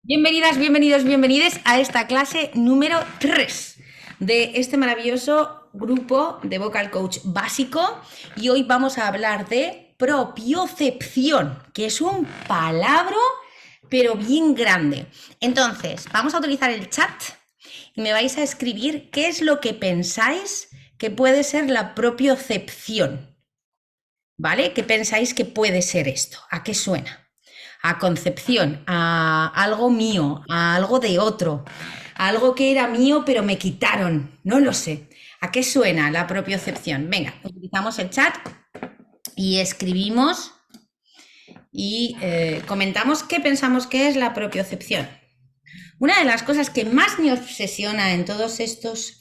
Bienvenidas, bienvenidos, bienvenides a esta clase número 3 de este maravilloso grupo de Vocal Coach básico, y hoy vamos a hablar de propiocepción, que es un palabra pero bien grande. Entonces, vamos a utilizar el chat y me vais a escribir qué es lo que pensáis que puede ser la propiocepción, ¿vale? ¿Qué pensáis que puede ser esto? ¿A qué suena? A concepción, a algo mío, a algo de otro, a algo que era mío pero me quitaron, no lo sé. ¿A qué suena la propiocepción? Venga, utilizamos el chat y escribimos y comentamos qué pensamos que es la propiocepción. Una de las cosas que más me obsesiona en todos estos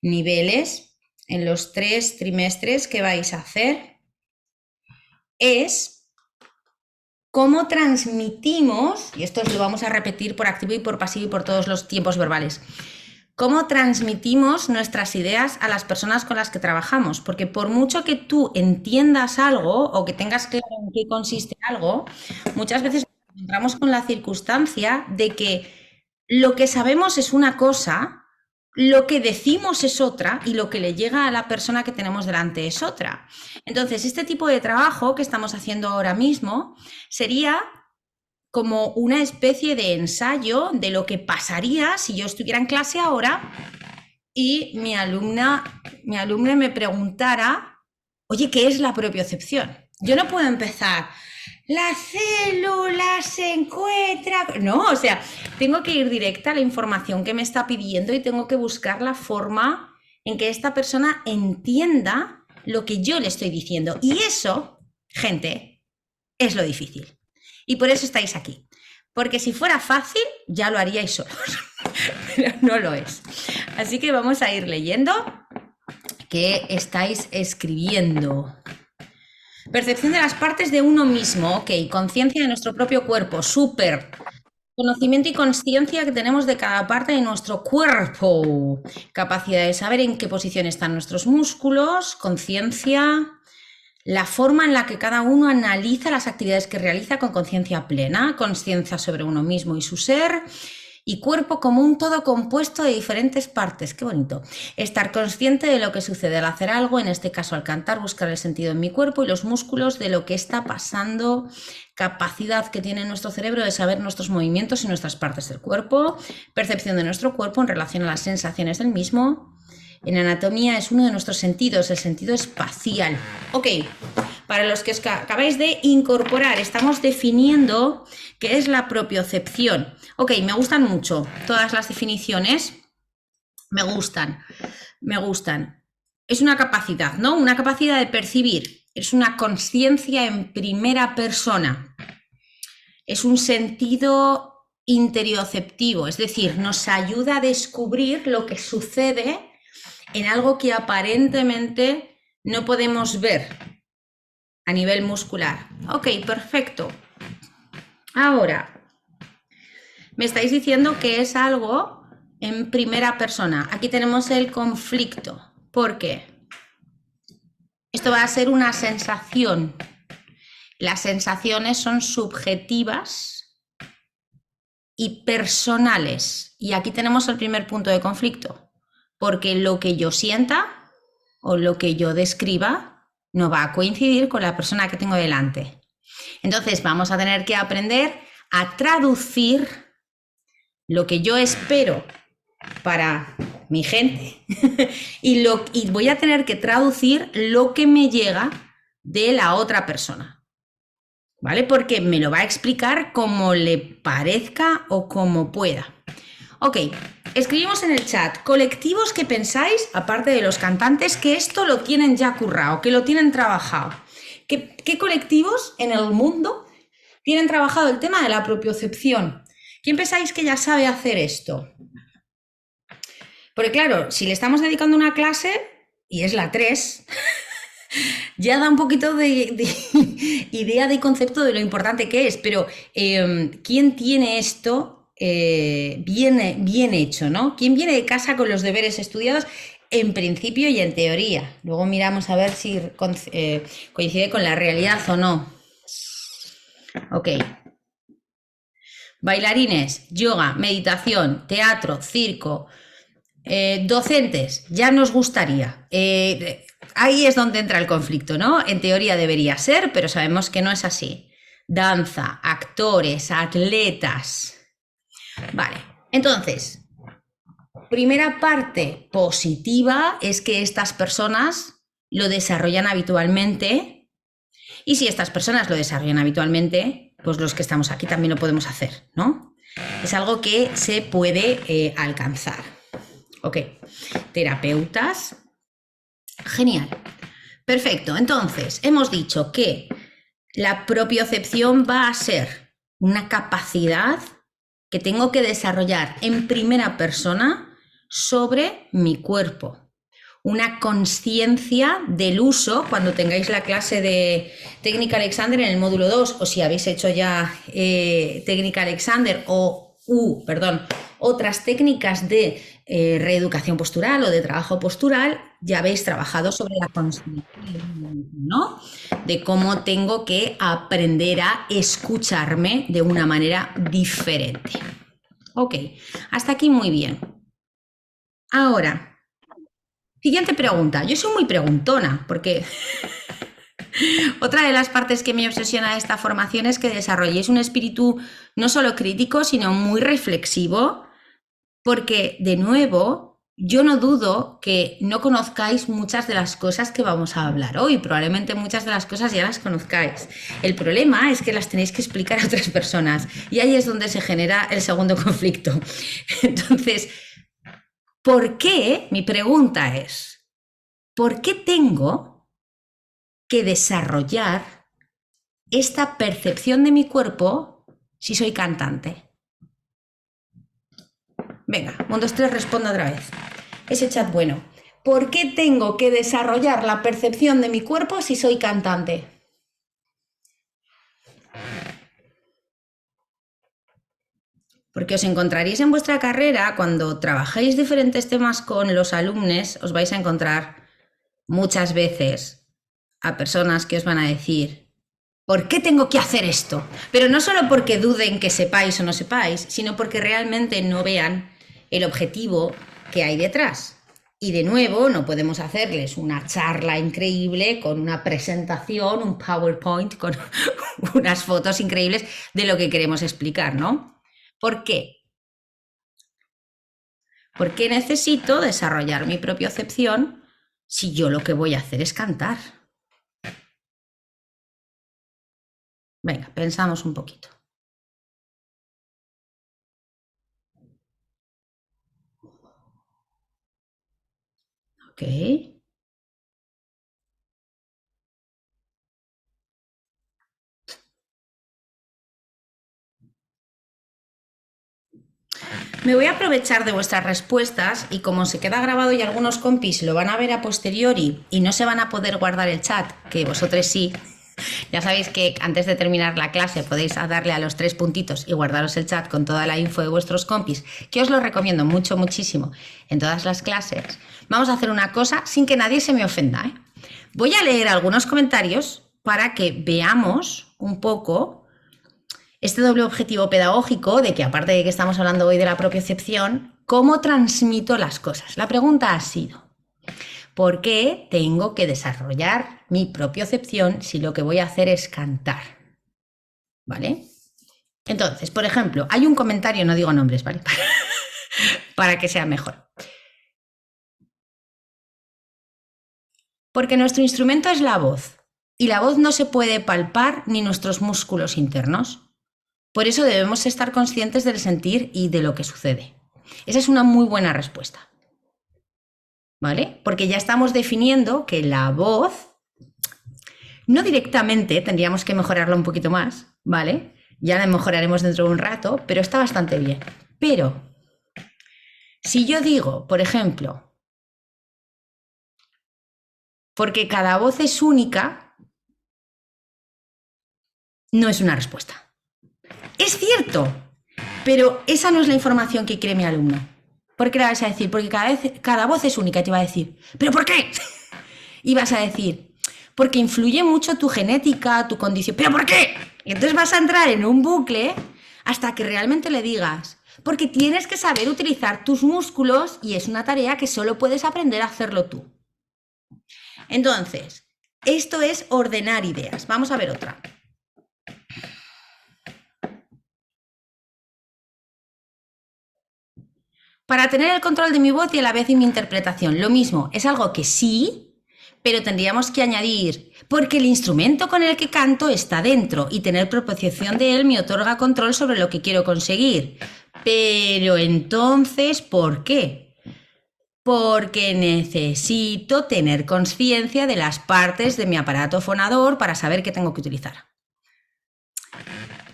niveles, en los 3 trimestres que vais a hacer, es cómo transmitimos, y esto lo vamos a repetir por activo y por pasivo y por todos los tiempos verbales, cómo transmitimos nuestras ideas a las personas con las que trabajamos, porque por mucho que tú entiendas algo o que tengas claro en qué consiste algo, muchas veces nos encontramos con la circunstancia de que lo que sabemos es una cosa, lo que decimos es otra y lo que le llega a la persona que tenemos delante es otra. Entonces, este tipo de trabajo que estamos haciendo ahora mismo sería como una especie de ensayo de lo que pasaría si yo estuviera en clase ahora y mi alumna me preguntara, oye, ¿qué es la propiocepción? Yo no puedo empezar, la célula se encuentra... No, o sea, tengo que ir directa a la información que me está pidiendo y tengo que buscar la forma en que esta persona entienda lo que yo le estoy diciendo. Y eso, gente, es lo difícil. Y por eso estáis aquí. Porque si fuera fácil, ya lo haríais solos. Pero no lo es. Así que vamos a ir leyendo qué estáis escribiendo. Percepción de las partes de uno mismo, ok. Conciencia de nuestro propio cuerpo, súper. Conocimiento y conciencia que tenemos de cada parte de nuestro cuerpo. Capacidad de saber en qué posición están nuestros músculos, conciencia. La forma en la que cada uno analiza las actividades que realiza con conciencia plena, conciencia sobre uno mismo y su ser, y cuerpo como un todo compuesto de diferentes partes. Qué bonito. Estar consciente de lo que sucede al hacer algo, en este caso al cantar, buscar el sentido en mi cuerpo y los músculos de lo que está pasando, capacidad que tiene nuestro cerebro de saber nuestros movimientos y nuestras partes del cuerpo, percepción de nuestro cuerpo en relación a las sensaciones del mismo. En anatomía es uno de nuestros sentidos, el sentido espacial. Ok, para los que os acabáis de incorporar, estamos definiendo qué es la propiocepción. Ok, me gustan mucho todas las definiciones, me gustan. Es una capacidad, ¿no? Una capacidad de percibir, es una conciencia en primera persona, es un sentido interioceptivo, es decir, nos ayuda a descubrir lo que sucede en algo que aparentemente no podemos ver a nivel muscular. Ok, perfecto. Ahora, me estáis diciendo que es algo en primera persona. Aquí tenemos el conflicto. ¿Por qué? Esto va a ser una sensación. Las sensaciones son subjetivas y personales. Y aquí tenemos el primer punto de conflicto. Porque lo que yo sienta o lo que yo describa no va a coincidir con la persona que tengo delante. Entonces vamos a tener que aprender a traducir lo que yo espero para mi gente y voy a tener que traducir lo que me llega de la otra persona, ¿vale? Porque me lo va a explicar como le parezca o como pueda. Ok, escribimos en el chat, colectivos que pensáis, aparte de los cantantes, que esto lo tienen ya currado, que lo tienen trabajado. ¿Qué colectivos en el mundo tienen trabajado el tema de la propiocepción? ¿Quién pensáis que ya sabe hacer esto? Porque claro, si le estamos dedicando una clase, y es la 3, ya da un poquito de idea de concepto de lo importante que es, pero ¿quién tiene esto bien hecho, ¿no? ¿Quién viene de casa con los deberes estudiados en principio y en teoría? Luego miramos a ver si coincide con la realidad o no. Ok. Bailarines, yoga, meditación, teatro, circo, docentes, ya nos gustaría. Ahí es donde entra el conflicto, ¿no? En teoría debería ser, pero sabemos que no es así. Danza, actores, atletas. Vale, entonces, primera parte positiva es que estas personas lo desarrollan habitualmente, y si estas personas lo desarrollan habitualmente, pues los que estamos aquí también lo podemos hacer, ¿no? Es algo que se puede alcanzar. Ok, terapeutas. Genial. Perfecto, entonces hemos dicho que la propiocepción va a ser una capacidad que tengo que desarrollar en primera persona sobre mi cuerpo. Una conciencia del uso, cuando tengáis la clase de técnica Alexander en el módulo 2, o si habéis hecho ya técnica Alexander otras técnicas de reeducación postural o de trabajo postural, ya habéis trabajado sobre la conciencia, ¿no? De cómo tengo que aprender a escucharme de una manera diferente. Ok, hasta aquí muy bien. Ahora, siguiente pregunta. Yo soy muy preguntona porque otra de las partes que me obsesiona de esta formación es que desarrolléis un espíritu no solo crítico, sino muy reflexivo, porque, de nuevo, yo no dudo que no conozcáis muchas de las cosas que vamos a hablar hoy. Probablemente muchas de las cosas ya las conozcáis. El problema es que las tenéis que explicar a otras personas y ahí es donde se genera el segundo conflicto. Entonces, ¿por qué? Mi pregunta es, ¿por qué tengo que desarrollar esta percepción de mi cuerpo si soy cantante? Venga, 1, 2, 3, responda otra vez. Ese chat bueno. ¿Por qué tengo que desarrollar la percepción de mi cuerpo si soy cantante? Porque os encontraréis en vuestra carrera, cuando trabajáis diferentes temas con los alumnos, os vais a encontrar muchas veces a personas que os van a decir, ¿por qué tengo que hacer esto? Pero no solo porque duden que sepáis o no sepáis, sino porque realmente no vean el objetivo que hay detrás. Y de nuevo, no podemos hacerles una charla increíble con una presentación, un PowerPoint, con unas fotos increíbles de lo que queremos explicar, ¿no? ¿Por qué? Porque necesito desarrollar mi propiocepción si yo lo que voy a hacer es cantar. Venga, pensamos un poquito. Ok. Me voy a aprovechar de vuestras respuestas y como se queda grabado y algunos compis lo van a ver a posteriori y no se van a poder guardar el chat, que vosotros sí, ya sabéis que antes de terminar la clase podéis darle a los 3 puntitos y guardaros el chat con toda la info de vuestros compis, que os lo recomiendo mucho, muchísimo en todas las clases. Vamos a hacer una cosa sin que nadie se me ofenda, ¿eh? Voy a leer algunos comentarios para que veamos un poco este doble objetivo pedagógico de que, aparte de que estamos hablando hoy de la propiocepción, ¿cómo transmito las cosas? La pregunta ha sido, ¿por qué tengo que desarrollar mi propiocepción si lo que voy a hacer es cantar? ¿Vale? Entonces, por ejemplo, hay un comentario, no digo nombres, ¿vale? Para que sea mejor. Porque nuestro instrumento es la voz, y la voz no se puede palpar ni nuestros músculos internos. Por eso debemos estar conscientes del sentir y de lo que sucede. Esa es una muy buena respuesta. ¿Vale? Porque ya estamos definiendo que la voz, no directamente, tendríamos que mejorarla un poquito más, ¿vale? Ya la mejoraremos dentro de un rato, pero está bastante bien. Pero, si yo digo, por ejemplo, porque cada voz es única, no es una respuesta. Es cierto, pero esa no es la información que quiere mi alumno. ¿Por qué le vas a decir? Porque cada voz es única y te va a decir, ¿pero por qué? Y vas a decir, porque influye mucho tu genética, tu condición, ¿pero por qué? Y entonces vas a entrar en un bucle hasta que realmente le digas, porque tienes que saber utilizar tus músculos y es una tarea que solo puedes aprender a hacerlo tú. Entonces, esto es ordenar ideas. Vamos a ver otra. Para tener el control de mi voz y a la vez de mi interpretación, lo mismo, es algo que sí, pero tendríamos que añadir, porque el instrumento con el que canto está dentro y tener propiciación de él me otorga control sobre lo que quiero conseguir. Pero entonces, ¿por qué? Porque necesito tener conciencia de las partes de mi aparato fonador para saber qué tengo que utilizar.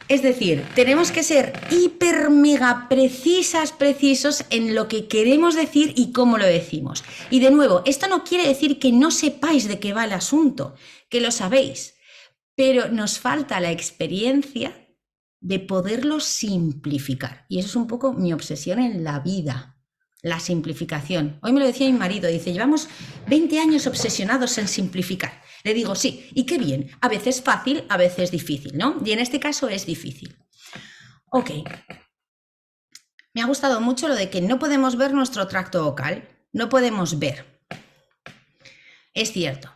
Es decir, tenemos que ser hiper mega precisos en lo que queremos decir y cómo lo decimos. Y de nuevo, esto no quiere decir que no sepáis de qué va el asunto, que lo sabéis, pero nos falta la experiencia de poderlo simplificar. Y eso es un poco mi obsesión en la vida, la simplificación. Hoy me lo decía mi marido, dice, llevamos 20 años obsesionados en simplificar. Le digo, sí, y qué bien, a veces fácil, a veces difícil, ¿no? Y en este caso es difícil. Ok. Me ha gustado mucho lo de que no podemos ver nuestro tracto vocal, no podemos ver. Es cierto.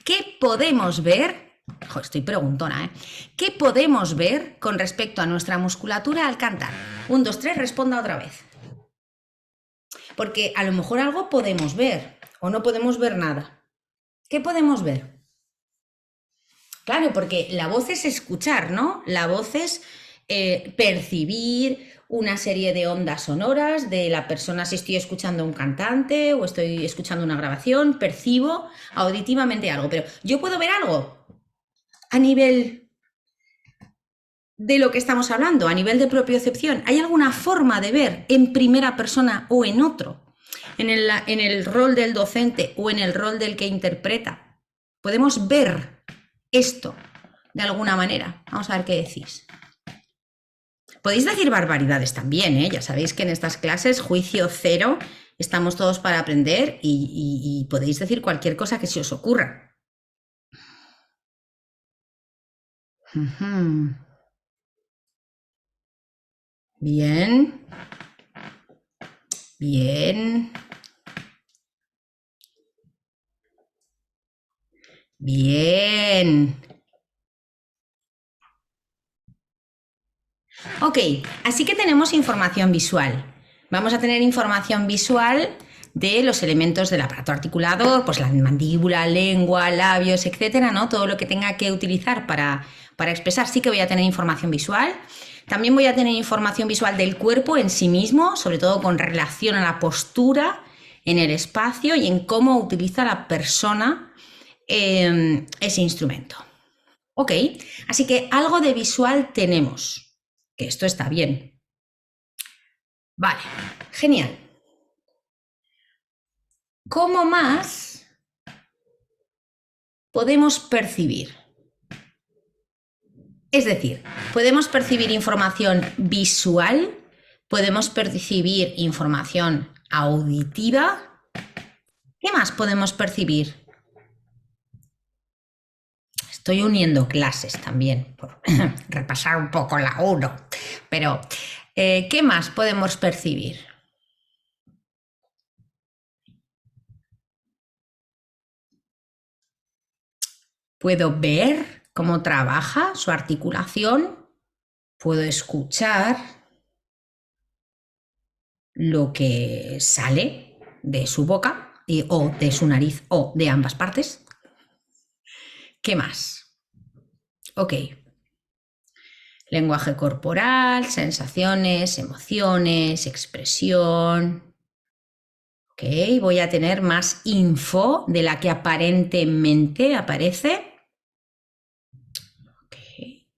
¿Qué podemos ver? Estoy preguntona, ¿eh? ¿Qué podemos ver con respecto a nuestra musculatura al cantar? 1, 2, 3, responda otra vez. Porque a lo mejor algo podemos ver o no podemos ver nada. ¿Qué podemos ver? Claro, porque la voz es escuchar, ¿no? La voz es percibir una serie de ondas sonoras de la persona, si estoy escuchando a un cantante o estoy escuchando una grabación, percibo auditivamente algo. Pero yo puedo ver algo a nivel de lo que estamos hablando, a nivel de propiocepción. ¿Hay alguna forma de ver en primera persona o en otro? En el rol del docente o en el rol del que interpreta. Podemos ver esto de alguna manera. Vamos a ver qué decís. Podéis decir barbaridades también, ¿eh? Ya sabéis que en estas clases, juicio cero, estamos todos para aprender y podéis decir cualquier cosa que se os ocurra. Bien. Bien. Bien. Ok, así que tenemos información visual. Vamos a tener información visual de los elementos del aparato articulador, pues la mandíbula, lengua, labios, etcétera, ¿no? Todo lo que tenga que utilizar para expresar, sí que voy a tener información visual. También voy a tener información visual del cuerpo en sí mismo, sobre todo con relación a la postura en el espacio y en cómo utiliza la persona ese instrumento. Ok, así que algo de visual tenemos, que esto está bien. Vale, genial. ¿Cómo más podemos percibir? Es decir, podemos percibir información visual, podemos percibir información auditiva. ¿Qué más podemos percibir? Estoy uniendo clases también, por repasar un poco la 1, pero ¿qué más podemos percibir? Puedo ver cómo trabaja su articulación, puedo escuchar lo que sale de su boca o de su nariz o de ambas partes. ¿Qué más? Ok. Lenguaje corporal, sensaciones, emociones, expresión. Ok, voy a tener más info de la que aparentemente aparece. Okay.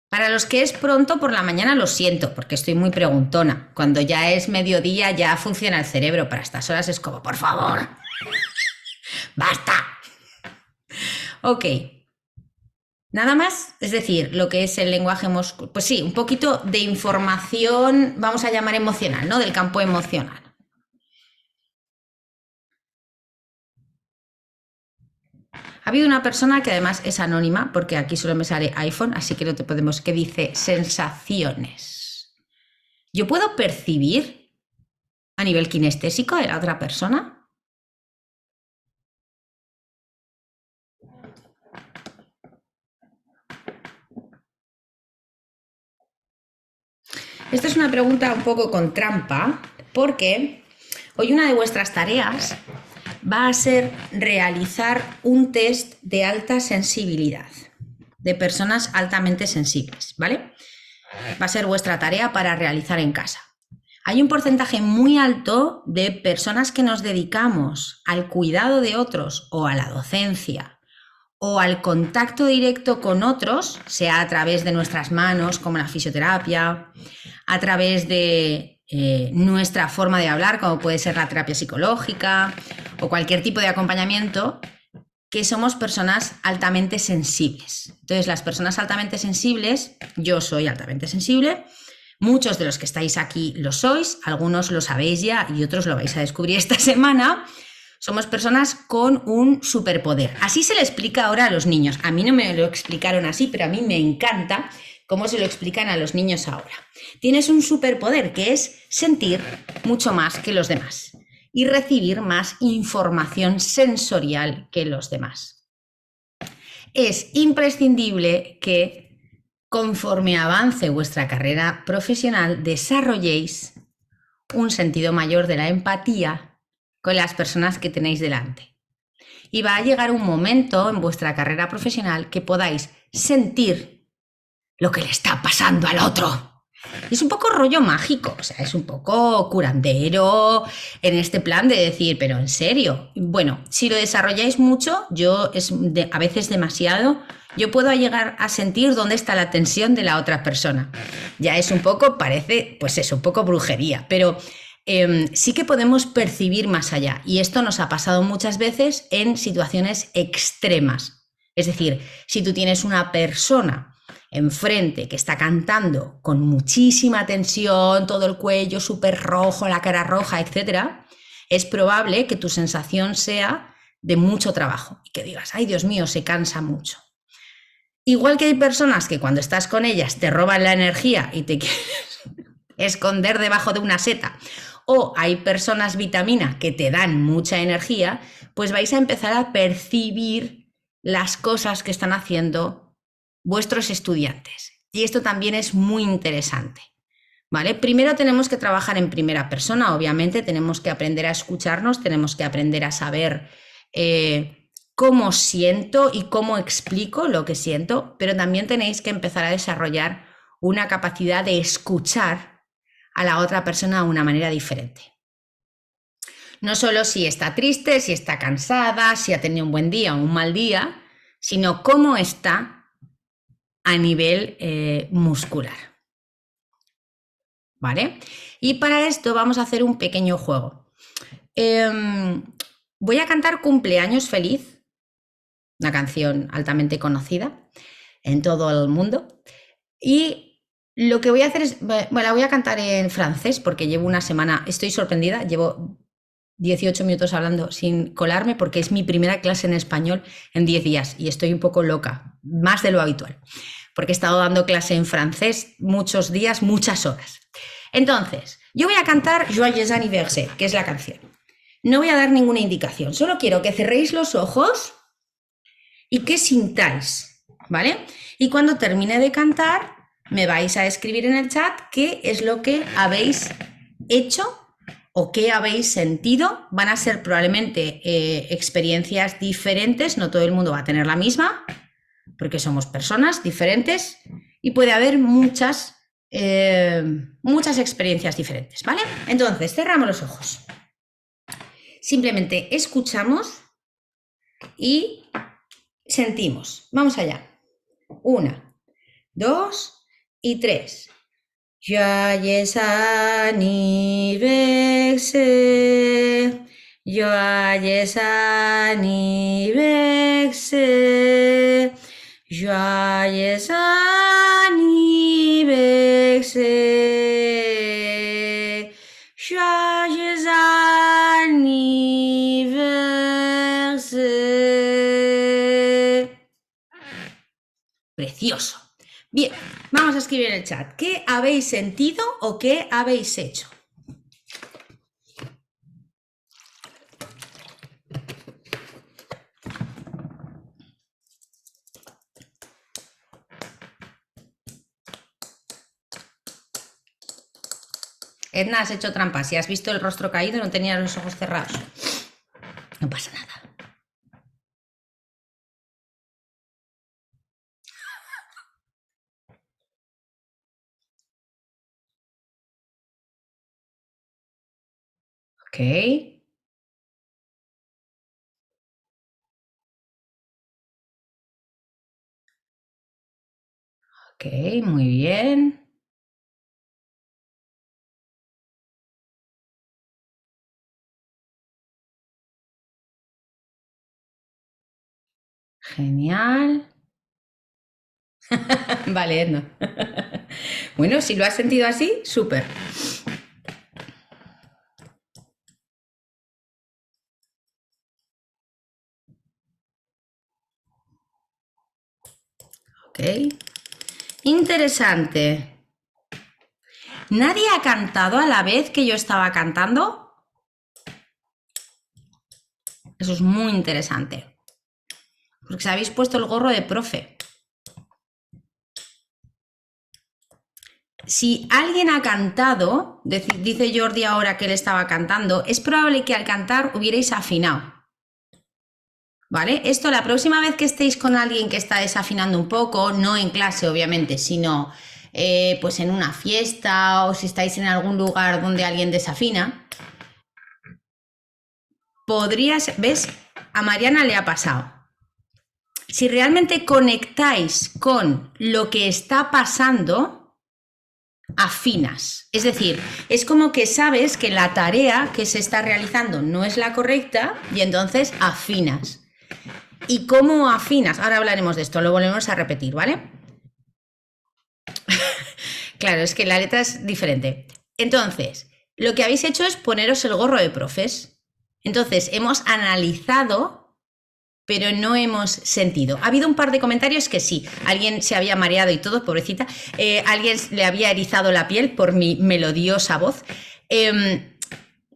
Para los que es pronto por la mañana lo siento, porque estoy muy preguntona. Cuando ya es mediodía ya funciona el cerebro. Para estas horas es como, por favor, basta. Ok. Nada más, es decir, lo que es el lenguaje muscular, pues sí, un poquito de información, vamos a llamar emocional, ¿no? Del campo emocional. Ha habido una persona que además es anónima, porque aquí solo me sale iPhone, así que no te podemos, que dice sensaciones. ¿Yo puedo percibir a nivel kinestésico de la otra persona? Esta es una pregunta un poco con trampa, porque hoy una de vuestras tareas va a ser realizar un test de alta sensibilidad, de personas altamente sensibles, ¿vale? Va a ser vuestra tarea para realizar en casa. Hay un porcentaje muy alto de personas que nos dedicamos al cuidado de otros o a la docencia o al contacto directo con otros, sea a través de nuestras manos, como la fisioterapia, a través de nuestra forma de hablar, como puede ser la terapia psicológica o cualquier tipo de acompañamiento, que somos personas altamente sensibles. Entonces, las personas altamente sensibles, yo soy altamente sensible, muchos de los que estáis aquí lo sois, algunos lo sabéis ya y otros lo vais a descubrir esta semana. Somos personas con un superpoder. Así se le explica ahora a los niños. A mí no me lo explicaron así, pero a mí me encanta cómo se lo explican a los niños ahora. Tienes un superpoder que es sentir mucho más que los demás y recibir más información sensorial que los demás. Es imprescindible que conforme avance vuestra carrera profesional desarrolléis un sentido mayor de la empatía con las personas que tenéis delante. Y va a llegar un momento en vuestra carrera profesional que podáis sentir lo que le está pasando al otro. Es un poco rollo mágico, o sea, es un poco curandero en este plan de decir, pero en serio. Bueno, si lo desarrolláis mucho, a veces demasiado, yo puedo llegar a sentir dónde está la tensión de la otra persona. Ya es un poco, parece, pues eso, un poco brujería, pero sí que podemos percibir más allá. Y esto nos ha pasado muchas veces en situaciones extremas. Es decir, si tú tienes una persona enfrente que está cantando con muchísima tensión, todo el cuello súper rojo, la cara roja, etc., es probable que tu sensación sea de mucho trabajo y que digas, ay Dios mío, se cansa mucho. Igual que hay personas que cuando estás con ellas te roban la energía y te quieres esconder debajo de una seta, o hay personas vitamina que te dan mucha energía, pues vais a empezar a percibir las cosas que están haciendo vuestros estudiantes. Y esto también es muy interesante, ¿vale? Primero tenemos que trabajar en primera persona, obviamente, tenemos que aprender a escucharnos, tenemos que aprender a saber cómo siento y cómo explico lo que siento, pero también tenéis que empezar a desarrollar una capacidad de escuchar a la otra persona de una manera diferente. No solo si está triste, si está cansada, si ha tenido un buen día o un mal día, sino cómo está a nivel muscular. ¿Vale? Y para esto vamos a hacer un pequeño juego. Voy a cantar Cumpleaños Feliz, una canción altamente conocida en todo el mundo. Y lo que voy a hacer es, bueno, la voy a cantar en francés porque llevo una semana, estoy sorprendida, llevo 18 minutos hablando sin colarme porque es mi primera clase en español en 10 días y estoy un poco loca, más de lo habitual, porque he estado dando clase en francés muchos días, muchas horas. Entonces, yo voy a cantar Joyeux Anniversaire, que es la canción. No voy a dar ninguna indicación, solo quiero que cerréis los ojos y que sintáis, ¿vale? Y cuando termine de cantar, me vais a escribir en el chat qué es lo que habéis hecho o qué habéis sentido. Van a ser probablemente experiencias diferentes, no todo el mundo va a tener la misma, porque somos personas diferentes y puede haber muchas experiencias diferentes, ¿vale? Entonces, cerramos los ojos. Simplemente escuchamos y sentimos. Vamos allá. 1, 2 y 3. Joyeux anniversaire, joyeux anniversaire, joyeux anniversaire, joyeux anniversaire. Precioso. Bien, vamos a escribir en el chat. ¿Qué habéis sentido o qué habéis hecho? Edna, has hecho trampa. Si has visto el rostro caído, no tenías los ojos cerrados. No pasa nada. Ok. Ok, muy bien. Genial. Vale, Edna. Bueno, si lo has sentido así, súper. Ok. Interesante. ¿Nadie ha cantado a la vez que yo estaba cantando? Eso es muy interesante. Porque se habéis puesto el gorro de profe. Si alguien ha cantado, dice Jordi ahora que él estaba cantando, es probable que al cantar hubierais afinado. ¿Vale? Esto la próxima vez que estéis con alguien que está desafinando un poco, no en clase obviamente, sino pues en una fiesta o si estáis en algún lugar donde alguien desafina, podrías, ¿ves? A Mariana le ha pasado. Si realmente conectáis con lo que está pasando, afinas. Es decir, es como que sabes que la tarea que se está realizando no es la correcta y entonces afinas. ¿Y cómo afinas? Ahora hablaremos de esto, lo volvemos a repetir, ¿vale? Claro, es que la letra es diferente. Entonces, lo que habéis hecho es poneros el gorro de profes. Entonces, hemos analizado, pero no hemos sentido. Ha habido un par de comentarios que sí, alguien se había mareado y todo, pobrecita, alguien le había erizado la piel por mi melodiosa voz,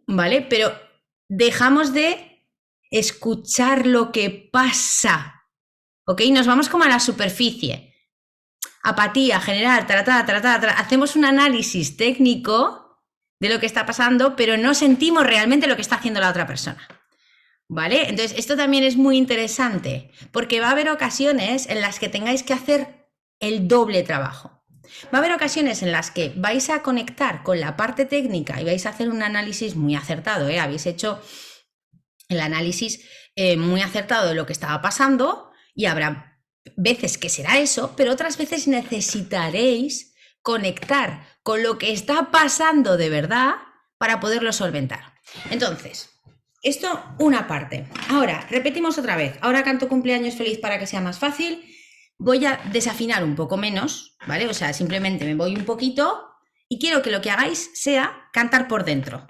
¿vale? Pero dejamos de escuchar lo que pasa, ¿ok? Nos vamos como a la superficie. Apatía general, hacemos un análisis técnico de lo que está pasando, pero no sentimos realmente lo que está haciendo la otra persona. ¿Vale? Entonces, esto también es muy interesante, porque va a haber ocasiones en las que tengáis que hacer el doble trabajo. Va a haber ocasiones en las que vais a conectar con la parte técnica y vais a hacer un análisis muy acertado, ¿eh? Habéis hecho el análisis muy acertado de lo que estaba pasando y habrá veces que será eso, pero otras veces necesitaréis conectar con lo que está pasando de verdad para poderlo solventar. Entonces, esto una parte. Ahora, repetimos otra vez. Ahora canto cumpleaños feliz para que sea más fácil. Voy a desafinar un poco menos, ¿vale? O sea, simplemente me voy un poquito y quiero que lo que hagáis sea cantar por dentro.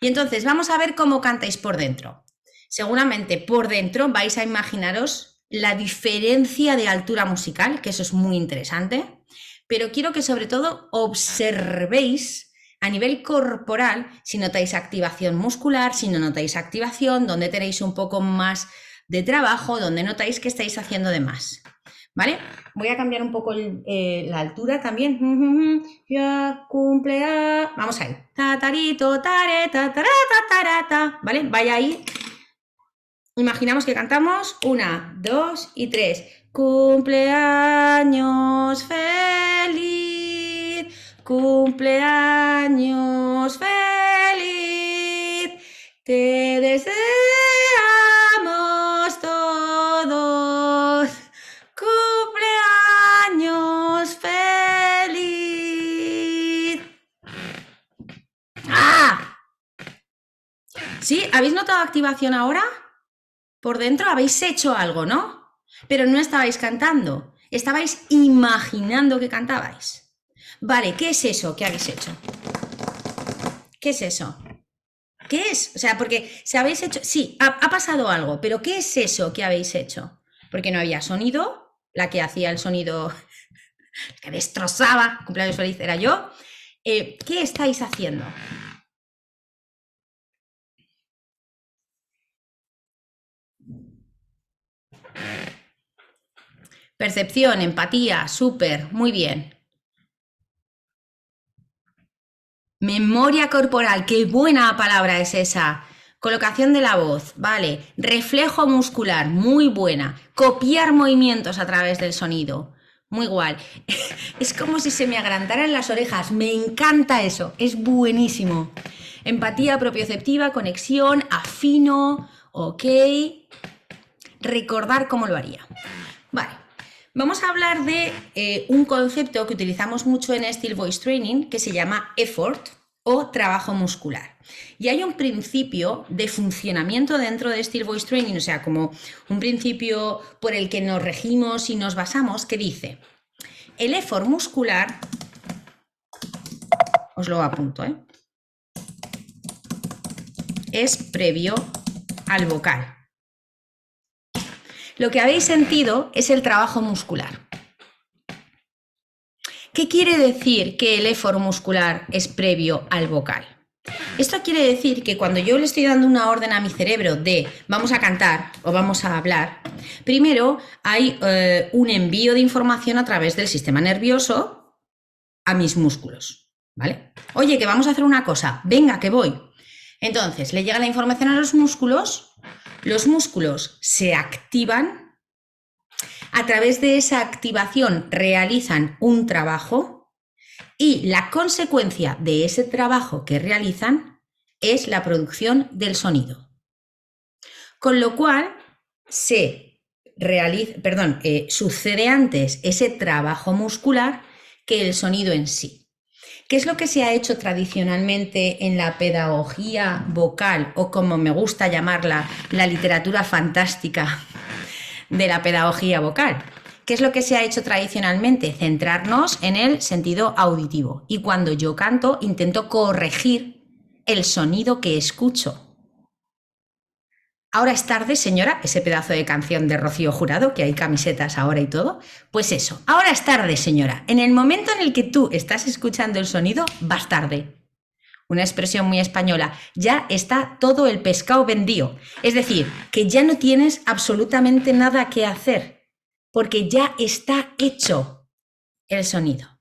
Y entonces vamos a ver cómo cantáis por dentro. Seguramente por dentro vais a imaginaros la diferencia de altura musical, que eso es muy interesante, pero quiero que sobre todo observéis a nivel corporal si notáis activación muscular, si no notáis activación, donde tenéis un poco más de trabajo, donde notáis que estáis haciendo de más. ¿Vale? Voy a cambiar un poco la altura también. Ya cumpleaños. Vamos ahí. Tatarito, tareta, tarata. ¿Vale? Vaya ahí. Imaginamos que cantamos 1, 2 y 3. Cumpleaños feliz. Cumpleaños feliz. Te deseamos todos. ¡Cumpleaños feliz! ¡Ah! ¿Sí? ¿Habéis notado activación ahora? Por dentro habéis hecho algo, ¿no? Pero no estabais cantando. Estabais imaginando que cantabais. Vale, ¿qué es eso que habéis hecho? ¿Qué es eso? ¿Qué es? O sea, porque si habéis hecho... Sí, ha pasado algo, pero ¿qué es eso que habéis hecho? Porque no había sonido, la que hacía el sonido, que destrozaba, cumpleaños feliz era yo. ¿Qué estáis haciendo? Percepción, empatía, súper, muy bien. Memoria corporal, qué buena palabra es esa. Colocación de la voz, vale. Reflejo muscular, muy buena. Copiar movimientos a través del sonido, muy guay. Es como si se me agrandaran las orejas, me encanta eso, es buenísimo. Empatía propioceptiva, conexión, afino, ok. Recordar cómo lo haría. Vale, vamos a hablar de un concepto que utilizamos mucho en Steel Voice Training que se llama effort o trabajo muscular. Y hay un principio de funcionamiento dentro de Steel Voice Training, o sea, como un principio por el que nos regimos y nos basamos, que dice, el effort muscular, os lo apunto, es previo al vocal. Lo que habéis sentido es el trabajo muscular. ¿Qué quiere decir que el effort muscular es previo al vocal? Esto quiere decir que cuando yo le estoy dando una orden a mi cerebro de vamos a cantar o vamos a hablar, primero hay un envío de información a través del sistema nervioso a mis músculos, ¿vale? Oye, que vamos a hacer una cosa, venga, que voy. Entonces, le llega la información a los músculos se activan. A través de esa activación realizan un trabajo y la consecuencia de ese trabajo que realizan es la producción del sonido. Con lo cual sucede antes ese trabajo muscular que el sonido en sí. ¿Qué es lo que se ha hecho tradicionalmente en la pedagogía vocal o como me gusta llamarla, la literatura fantástica de la pedagogía vocal? ¿Qué es lo que se ha hecho tradicionalmente? Centrarnos en el sentido auditivo. Y cuando yo canto, intento corregir el sonido que escucho. Ahora es tarde, señora, ese pedazo de canción de Rocío Jurado, que hay camisetas ahora y todo. Pues eso, ahora es tarde, señora. En el momento en el que tú estás escuchando el sonido, vas tarde. Una expresión muy española, ya está todo el pescado vendido. Es decir, que ya no tienes absolutamente nada que hacer, porque ya está hecho el sonido.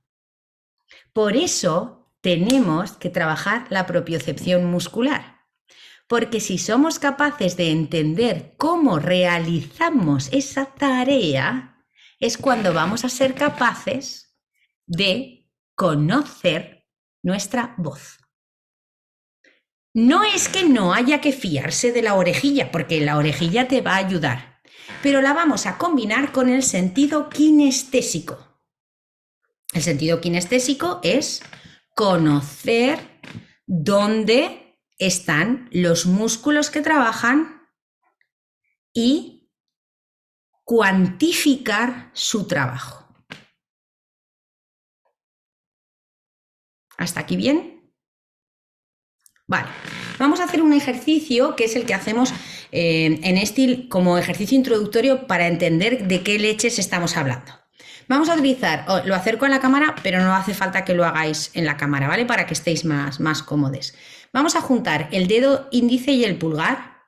Por eso tenemos que trabajar la propiocepción muscular, porque si somos capaces de entender cómo realizamos esa tarea, es cuando vamos a ser capaces de conocer nuestra voz. No es que no haya que fiarse de la orejilla, porque la orejilla te va a ayudar, pero la vamos a combinar con el sentido kinestésico. El sentido kinestésico es conocer dónde están los músculos que trabajan y cuantificar su trabajo. ¿Hasta aquí bien? Vale, vamos a hacer un ejercicio que es el que hacemos en Steel como ejercicio introductorio para entender de qué leches estamos hablando. Vamos a utilizar, lo acerco a la cámara, pero no hace falta que lo hagáis en la cámara, ¿vale? Para que estéis más cómodos. Vamos a juntar el dedo índice y el pulgar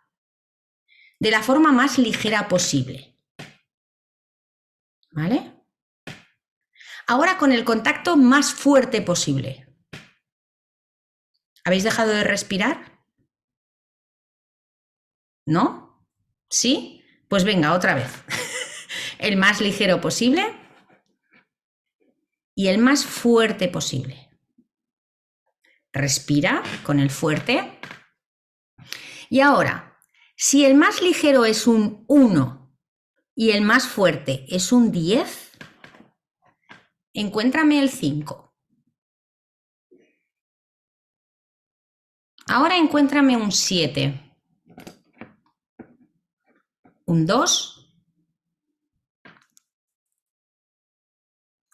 de la forma más ligera posible, ¿vale? Ahora con el contacto más fuerte posible. ¿Habéis dejado de respirar? ¿No? ¿Sí? Pues venga, otra vez. El más ligero posible y el más fuerte posible. Respira con el fuerte. Y ahora, si el más ligero es un 1 y el más fuerte es un 10, encuéntrame el 5. Ahora encuéntrame un 7. Un 2.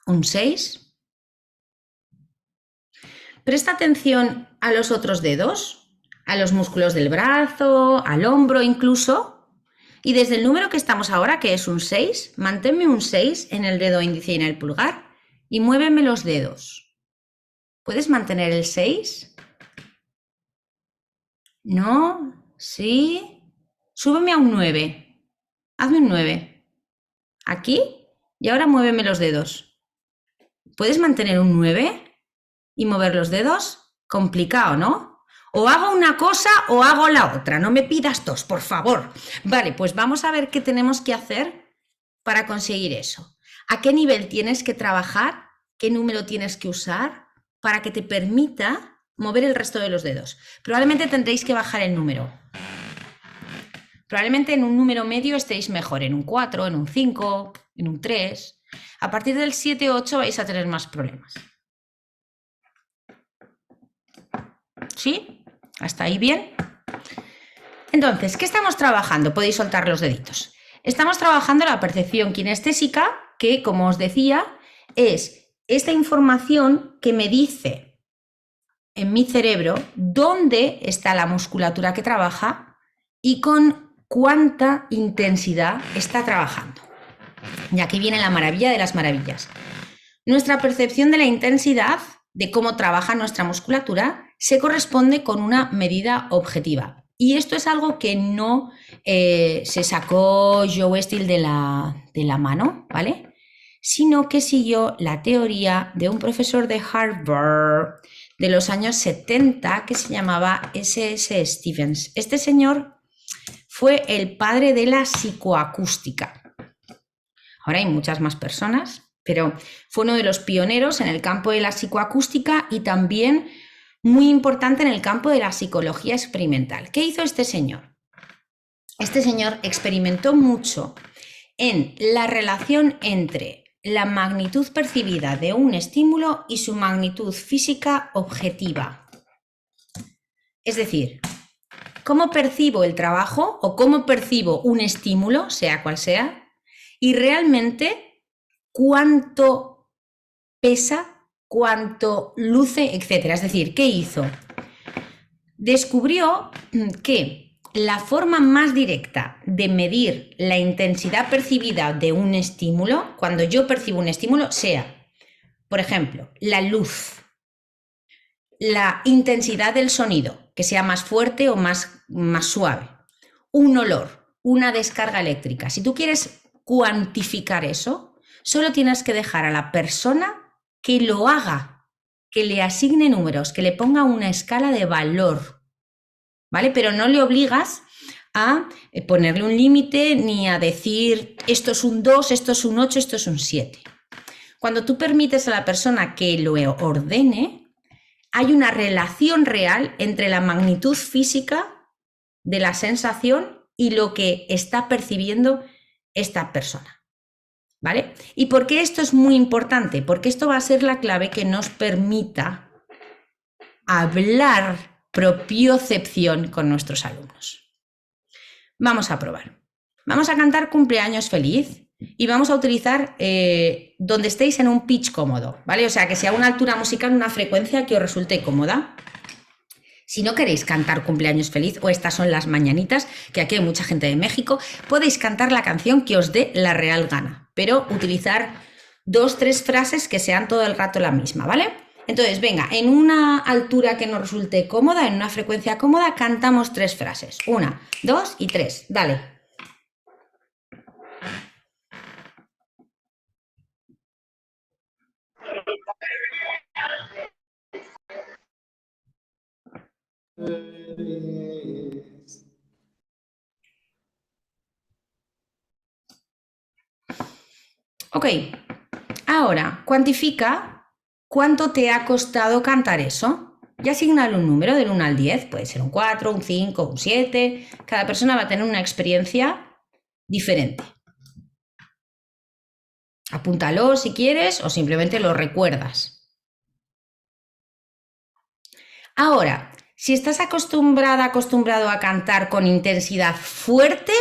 Un 6. Presta atención a los otros dedos, a los músculos del brazo, al hombro incluso. Y desde el número que estamos ahora, que es un 6, manténme un 6 en el dedo índice y en el pulgar y muéveme los dedos. ¿Puedes mantener el 6? ¿No? ¿Sí? Súbeme a un 9. Hazme un 9. Aquí. Y ahora muéveme los dedos. ¿Puedes mantener un 9 y mover los dedos? Complicado, ¿no? O hago una cosa o hago la otra. No me pidas dos, por favor. Vale, pues vamos a ver qué tenemos que hacer para conseguir eso. ¿A qué nivel tienes que trabajar? ¿Qué número tienes que usar para que te permita mover el resto de los dedos? Probablemente tendréis que bajar el número. Probablemente en un número medio estéis mejor, en un 4, en un 5, en un 3. A partir del 7 o 8 vais a tener más problemas. ¿Sí? ¿Hasta ahí bien? Entonces, ¿qué estamos trabajando? Podéis soltar los deditos. Estamos trabajando la percepción kinestésica, que, como os decía, es esta información que me dice en mi cerebro dónde está la musculatura que trabaja y con cuánta intensidad está trabajando. Y aquí viene la maravilla de las maravillas. Nuestra percepción de la intensidad, de cómo trabaja nuestra musculatura, se corresponde con una medida objetiva. Y esto es algo que no se sacó Joe Steel de la mano, ¿vale? Sino que siguió la teoría de un profesor de Harvard de los años 70 que se llamaba S.S. Stevens. Este señor fue el padre de la psicoacústica. Ahora hay muchas más personas, pero fue uno de los pioneros en el campo de la psicoacústica y también muy importante en el campo de la psicología experimental. ¿Qué hizo este señor? Este señor experimentó mucho en la relación entre la magnitud percibida de un estímulo y su magnitud física objetiva. Es decir, cómo percibo el trabajo o cómo percibo un estímulo, sea cual sea, y realmente cuánto pesa, cuánto luce, etc. Es decir, ¿qué hizo? Descubrió que la forma más directa de medir la intensidad percibida de un estímulo, cuando yo percibo un estímulo, sea, por ejemplo, la luz, la intensidad del sonido, que sea más fuerte o más suave, un olor, una descarga eléctrica. Si tú quieres cuantificar eso, solo tienes que dejar a la persona que lo haga, que le asigne números, que le ponga una escala de valor, ¿vale? Pero no le obligas a ponerle un límite ni a decir esto es un 2, esto es un 8, esto es un 7. Cuando tú permites a la persona que lo ordene, hay una relación real entre la magnitud física de la sensación y lo que está percibiendo esta persona, ¿vale? ¿Y por qué esto es muy importante? Porque esto va a ser la clave que nos permita hablar propiocepción con nuestros alumnos. Vamos a probar. Vamos a cantar Cumpleaños Feliz y vamos a utilizar donde estéis en un pitch cómodo, ¿vale? O sea, que sea una altura musical, una frecuencia que os resulte cómoda. Si no queréis cantar Cumpleaños Feliz o estas son las mañanitas, que aquí hay mucha gente de México, podéis cantar la canción que os dé la real gana, pero utilizar 2, 3 frases que sean todo el rato la misma, ¿vale? Entonces, venga, en una altura que nos resulte cómoda, en una frecuencia cómoda, cantamos 3 frases. 1, 2 y 3. Dale. Ok, ahora cuantifica cuánto te ha costado cantar eso y asignale un número del 1 al 10, puede ser un 4, un 5, un 7, cada persona va a tener una experiencia diferente. Apúntalo si quieres o simplemente lo recuerdas. Ahora, si estás acostumbrado a cantar con intensidad fuerte,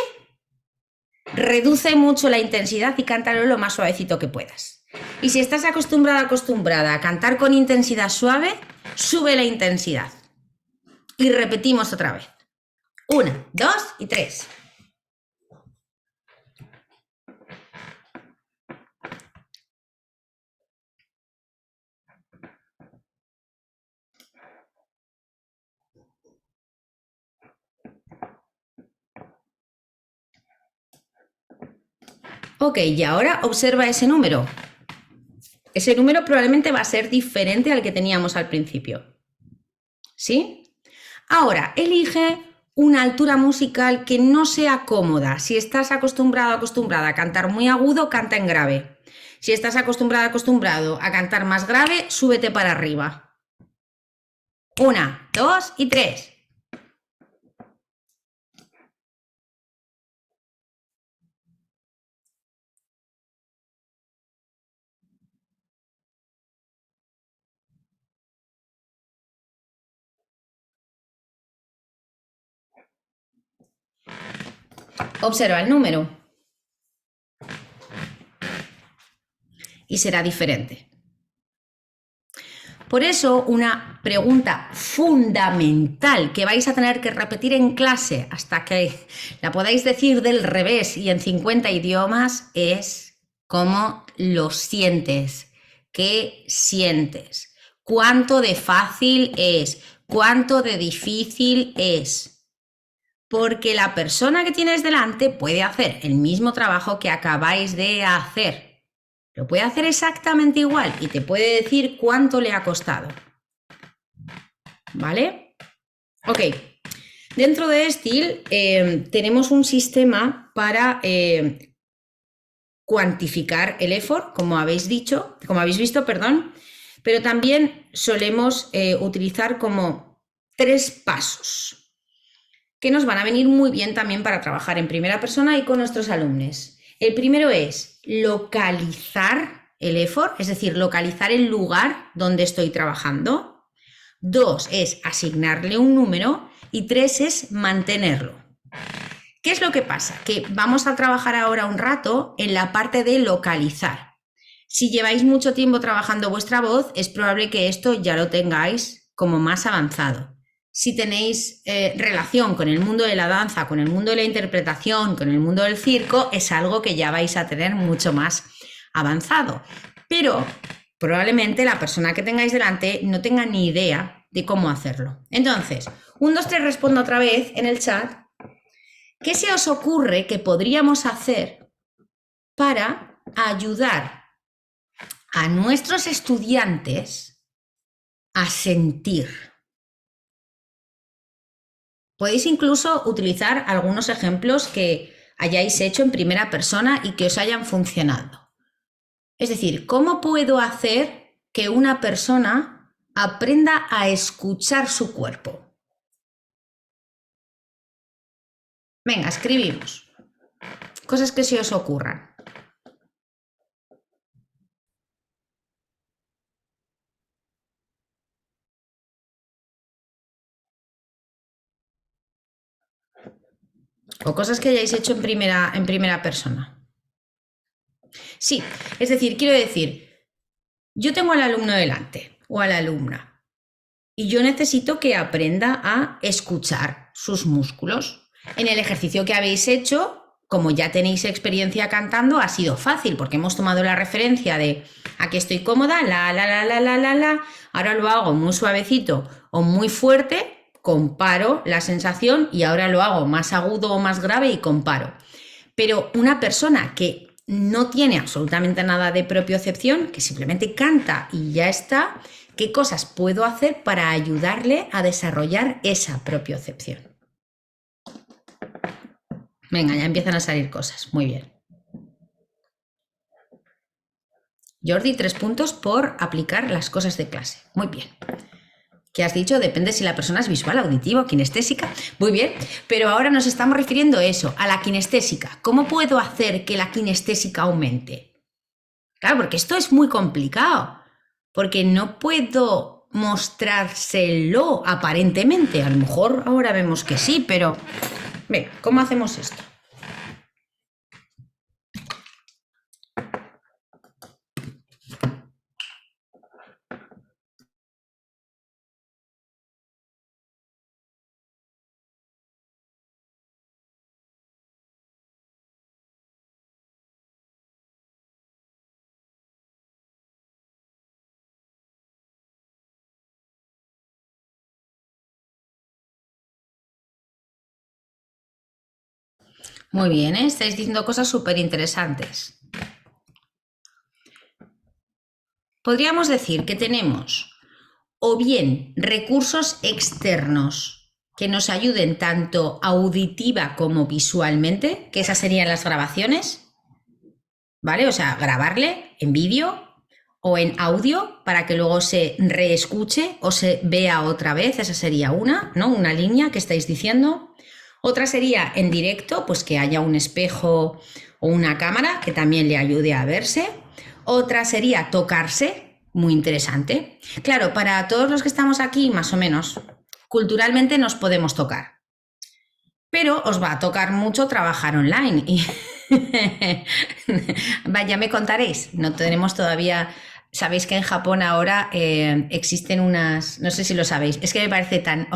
reduce mucho la intensidad y cántalo lo más suavecito que puedas. Y si estás acostumbrada a cantar con intensidad suave, sube la intensidad. Y repetimos otra vez. 1, 2 y 3. Ok, y ahora observa ese número. Ese número probablemente va a ser diferente al que teníamos al principio. ¿Sí? Ahora, elige una altura musical que no sea cómoda. Si estás acostumbrado o acostumbrada a cantar muy agudo, canta en grave. Si estás acostumbrado a cantar más grave, súbete para arriba. 1, 2 y 3. Observa el número y será diferente. Por eso, una pregunta fundamental que vais a tener que repetir en clase hasta que la podáis decir del revés y en 50 idiomas es ¿cómo lo sientes? ¿Qué sientes? ¿Cuánto de fácil es? ¿Cuánto de difícil es? Porque la persona que tienes delante puede hacer el mismo trabajo que acabáis de hacer. Lo puede hacer exactamente igual y te puede decir cuánto le ha costado. ¿Vale? Ok. Dentro de Estil tenemos un sistema para cuantificar el effort, como habéis visto, pero también solemos utilizar como 3 pasos que nos van a venir muy bien también para trabajar en primera persona y con nuestros alumnos. El primero es localizar el effort, es decir, localizar el lugar donde estoy trabajando. 2 es asignarle un número y 3 es mantenerlo. ¿Qué es lo que pasa? Que vamos a trabajar ahora un rato en la parte de localizar. Si lleváis mucho tiempo trabajando vuestra voz, es probable que esto ya lo tengáis como más avanzado. Si tenéis relación con el mundo de la danza, con el mundo de la interpretación, con el mundo del circo, es algo que ya vais a tener mucho más avanzado. Pero probablemente la persona que tengáis delante no tenga ni idea de cómo hacerlo. Entonces, 1, 2, 3, respondo otra vez en el chat. ¿Qué se os ocurre que podríamos hacer para ayudar a nuestros estudiantes a sentir? Podéis incluso utilizar algunos ejemplos que hayáis hecho en primera persona y que os hayan funcionado. Es decir, ¿cómo puedo hacer que una persona aprenda a escuchar su cuerpo? Venga, escribimos. Cosas que se os ocurran. O cosas que hayáis hecho en primera persona. Sí, es decir, quiero decir, yo tengo al alumno delante o a la alumna y yo necesito que aprenda a escuchar sus músculos. En el ejercicio que habéis hecho, como ya tenéis experiencia cantando, ha sido fácil porque hemos tomado la referencia de aquí estoy cómoda, la. Ahora lo hago muy suavecito o muy fuerte, comparo la sensación y ahora lo hago más agudo o más grave y comparo. Pero una persona que no tiene absolutamente nada de propiocepción, que simplemente canta y ya está, ¿qué cosas puedo hacer para ayudarle a desarrollar esa propiocepción? Venga, ya empiezan a salir cosas. Muy bien. Jordi, 3 puntos por aplicar las cosas de clase. Muy bien. ¿Qué has dicho? Depende si la persona es visual, auditiva o kinestésica. Muy bien, pero ahora nos estamos refiriendo a eso, a la kinestésica. ¿Cómo puedo hacer que la kinestésica aumente? Claro, porque esto es muy complicado, porque no puedo mostrárselo aparentemente. A lo mejor ahora vemos que sí, pero... Venga, ¿cómo hacemos esto? Muy bien, ¿eh? Estáis diciendo cosas súper interesantes. Podríamos decir que tenemos o bien recursos externos que nos ayuden tanto auditiva como visualmente, que esas serían las grabaciones, ¿vale? O sea, grabarle en vídeo o en audio para que luego se reescuche o se vea otra vez, esa sería una, ¿no? Una línea que estáis diciendo. Otra sería en directo, pues que haya un espejo o una cámara que también le ayude a verse. Otra sería tocarse, muy interesante. Claro, para todos los que estamos aquí, más o menos, culturalmente nos podemos tocar, pero os va a tocar mucho trabajar online y ya me contaréis, no tenemos todavía. Sabéis que en Japón ahora existen unas, no sé si lo sabéis, es que me parece tan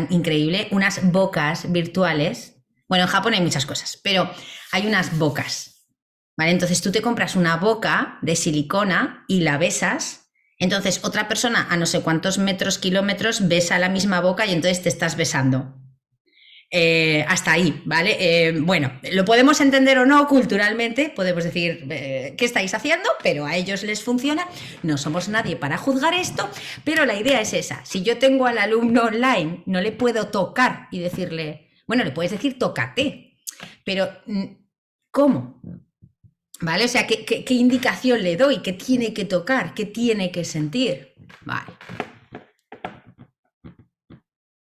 increíble, unas bocas virtuales. Bueno, en Japón hay muchas cosas, pero hay unas bocas, ¿vale? Entonces tú te compras una boca de silicona y la besas, entonces otra persona a no sé cuántos metros, kilómetros, besa la misma boca y entonces te estás besando. Hasta ahí, ¿vale? Bueno, lo podemos entender o no culturalmente, podemos decir qué estáis haciendo, pero a ellos les funciona. No somos nadie para juzgar esto, pero la idea es esa. Si yo tengo al alumno online, no le puedo tocar y decirle, bueno, le puedes decir tócate, pero ¿cómo? ¿Vale? O sea, ¿qué indicación le doy? ¿Qué tiene que tocar? ¿Qué tiene que sentir? Vale.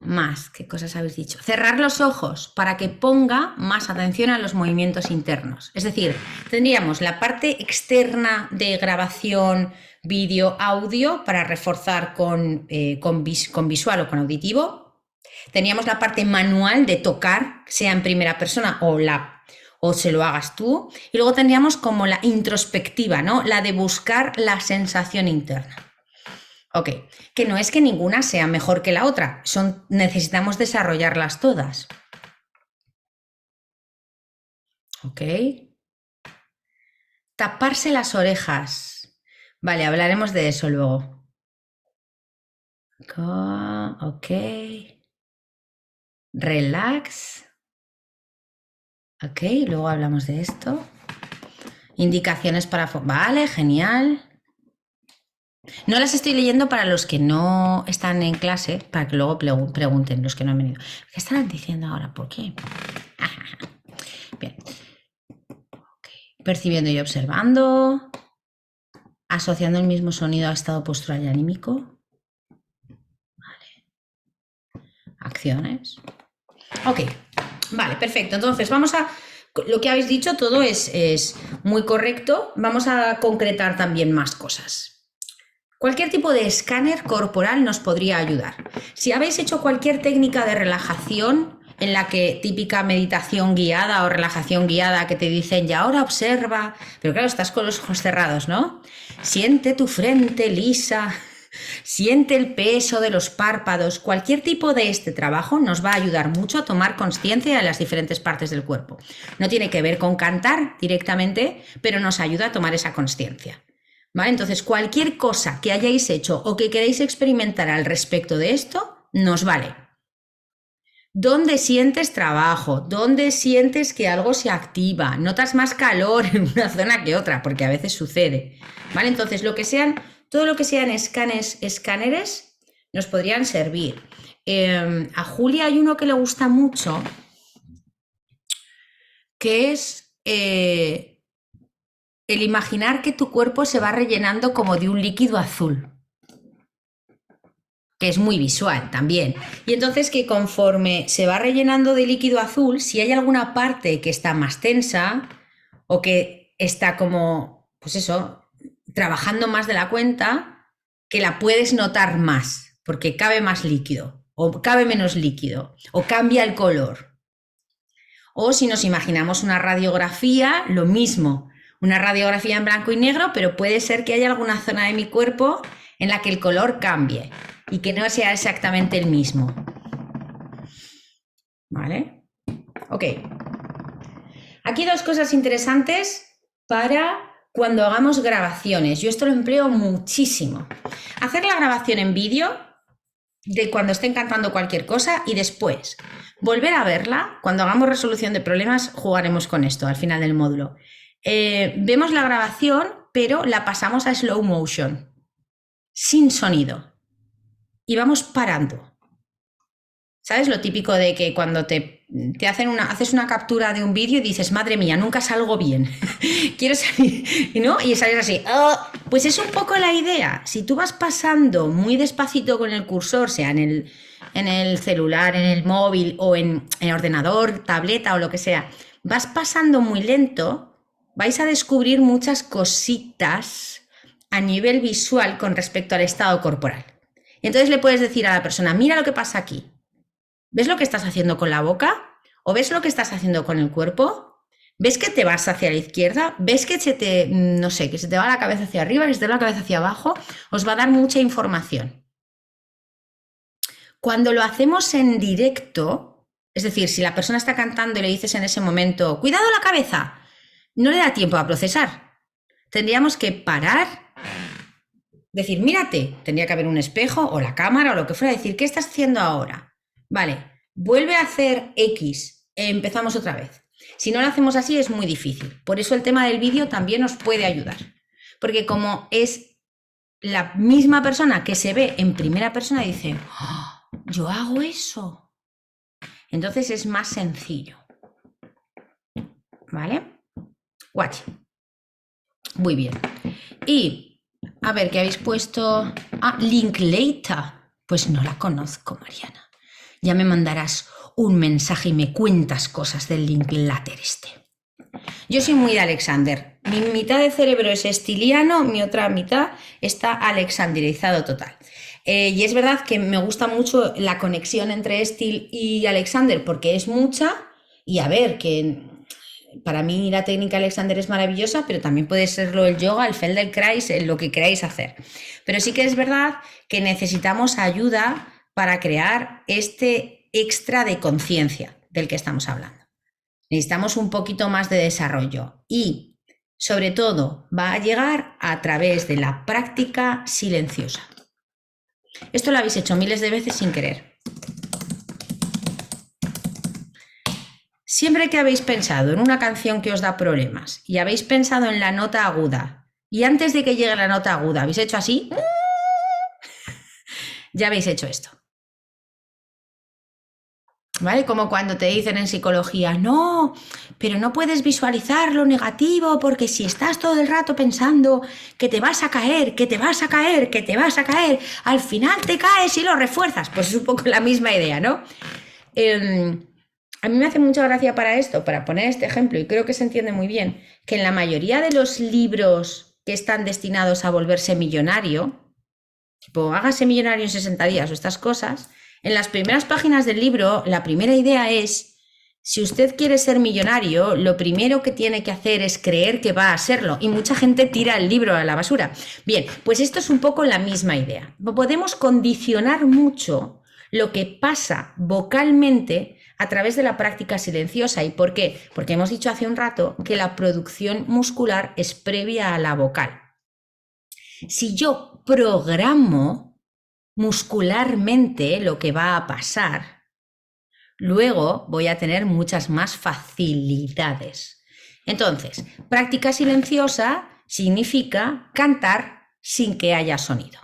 Más, ¿qué cosas habéis dicho? Cerrar los ojos para que ponga más atención a los movimientos internos. Es decir, tendríamos la parte externa de grabación, vídeo, audio para reforzar con visual o con auditivo. Teníamos la parte manual de tocar, sea en primera persona o se lo hagas tú. Y luego tendríamos como la introspectiva, ¿no? La de buscar la sensación interna. Ok, que no es que ninguna sea mejor que la otra, necesitamos desarrollarlas todas. Ok. Taparse las orejas. Vale, hablaremos de eso luego. Ok. Relax. Ok, luego hablamos de esto. Indicaciones para... Vale, genial. No las estoy leyendo para los que no están en clase, para que luego pregunten los que no han venido. ¿Qué están diciendo ahora? ¿Por qué? Bien. Okay. Percibiendo y observando. Asociando el mismo sonido a estado postural y anímico. Vale. Acciones. Ok. Vale, perfecto. Entonces vamos a... Lo que habéis dicho todo es muy correcto. Vamos a concretar también más cosas. Cualquier tipo de escáner corporal nos podría ayudar. Si habéis hecho cualquier técnica de relajación, en la que típica meditación guiada o relajación guiada que te dicen, y ahora observa, pero claro, estás con los ojos cerrados, ¿no? Siente tu frente lisa, siente el peso de los párpados. Cualquier tipo de este trabajo nos va a ayudar mucho a tomar conciencia de las diferentes partes del cuerpo. No tiene que ver con cantar directamente, pero nos ayuda a tomar esa conciencia. ¿Vale? Entonces, cualquier cosa que hayáis hecho o que queréis experimentar al respecto de esto, nos vale. ¿Dónde sientes trabajo? ¿Dónde sientes que algo se activa? ¿Notas más calor en una zona que otra? Porque a veces sucede. ¿Vale? Entonces, todo lo que sean escáneres nos podrían servir. A Julia hay uno que le gusta mucho, que es... el imaginar que tu cuerpo se va rellenando como de un líquido azul, que es muy visual también. Y entonces que conforme se va rellenando de líquido azul, si hay alguna parte que está más tensa o que está como, pues eso, trabajando más de la cuenta, que la puedes notar más, porque cabe más líquido, o cabe menos líquido, o cambia el color. O si nos imaginamos una radiografía, lo mismo. Una radiografía en blanco y negro, pero puede ser que haya alguna zona de mi cuerpo en la que el color cambie y que no sea exactamente el mismo. ¿Vale? Ok. Aquí dos cosas interesantes para cuando hagamos grabaciones. Yo esto lo empleo muchísimo. Hacer la grabación en vídeo de cuando estén cantando cualquier cosa y después volver a verla. Cuando hagamos resolución de problemas, jugaremos con esto al final del módulo. Vemos la grabación, pero la pasamos a slow motion, sin sonido. Y vamos parando. ¿Sabes? Lo típico de que cuando te haces una captura de un vídeo y dices, madre mía, nunca salgo bien. Quiero salir, ¿no? Y sales así. Oh. Pues es un poco la idea. Si tú vas pasando muy despacito con el cursor, sea en el celular, en el móvil o en el ordenador, tableta o lo que sea, vas pasando muy lento, vais a descubrir muchas cositas a nivel visual con respecto al estado corporal. Y entonces le puedes decir a la persona, mira lo que pasa aquí. ¿Ves lo que estás haciendo con la boca? ¿O ves lo que estás haciendo con el cuerpo? ¿Ves que te vas hacia la izquierda? ¿Ves que no sé, que se te va la cabeza hacia arriba, que se te va la cabeza hacia abajo? Os va a dar mucha información. Cuando lo hacemos en directo, es decir, si la persona está cantando y le dices en ese momento, cuidado la cabeza, no le da tiempo a procesar. Tendríamos que parar, decir, mírate, tendría que haber un espejo o la cámara o lo que fuera, decir, ¿qué estás haciendo ahora? Vale, vuelve a hacer X, empezamos otra vez. Si no lo hacemos así es muy difícil. Por eso el tema del vídeo también nos puede ayudar. Porque como es la misma persona que se ve en primera persona, dice, oh, yo hago eso. Entonces es más sencillo. ¿Vale? Watch. Muy bien. Y, a ver, ¿qué habéis puesto? Ah, Linklater. Pues no la conozco, Mariana. Ya me mandarás un mensaje y me cuentas cosas del Linklater este. Yo soy muy de Alexander. Mi mitad de cerebro es estiliano, mi otra mitad está alexandrizado total. Y es verdad que me gusta mucho la conexión entre Estil y Alexander porque es mucha. Y a ver, que para mí la técnica Alexander es maravillosa, pero también puede serlo el yoga, el Feldenkrais, lo que queráis hacer. Pero sí que es verdad que necesitamos ayuda para crear este extra de conciencia del que estamos hablando. Necesitamos un poquito más de desarrollo y, sobre todo, va a llegar a través de la práctica silenciosa. Esto lo habéis hecho miles de veces sin querer. Siempre que habéis pensado en una canción que os da problemas y habéis pensado en la nota aguda y antes de que llegue la nota aguda habéis hecho así, ya habéis hecho esto. ¿Vale? Como cuando te dicen en psicología, no, pero no puedes visualizar lo negativo porque si estás todo el rato pensando que te vas a caer, que te vas a caer, que te vas a caer, al final te caes y lo refuerzas. Pues es un poco la misma idea, ¿no? A mí me hace mucha gracia para esto, para poner este ejemplo, y creo que se entiende muy bien, que en la mayoría de los libros que están destinados a volverse millonario, tipo hágase millonario en 60 días o estas cosas, en las primeras páginas del libro, la primera idea es, si usted quiere ser millonario, lo primero que tiene que hacer es creer que va a serlo. Y mucha gente tira el libro a la basura. Bien, pues esto es un poco la misma idea. Podemos condicionar mucho lo que pasa vocalmente a través de la práctica silenciosa. ¿Y por qué? Porque hemos dicho hace un rato que la producción muscular es previa a la vocal. Si yo programo muscularmente lo que va a pasar, luego voy a tener muchas más facilidades. Entonces, práctica silenciosa significa cantar sin que haya sonido.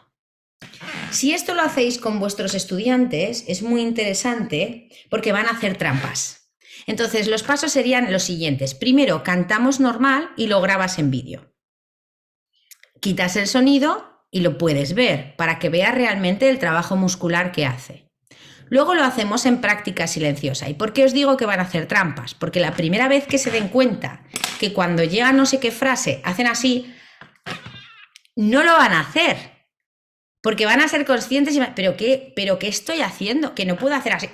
Si esto lo hacéis con vuestros estudiantes, es muy interesante porque van a hacer trampas. Entonces, los pasos serían los siguientes. Primero, cantamos normal y lo grabas en vídeo. Quitas el sonido y lo puedes ver para que veas realmente el trabajo muscular que hace. Luego lo hacemos en práctica silenciosa. ¿Y por qué os digo que van a hacer trampas? Porque la primera vez que se den cuenta que cuando llega no sé qué frase hacen así, no lo van a hacer. Porque van a ser conscientes y ¿pero qué estoy haciendo? Que no puedo hacer así.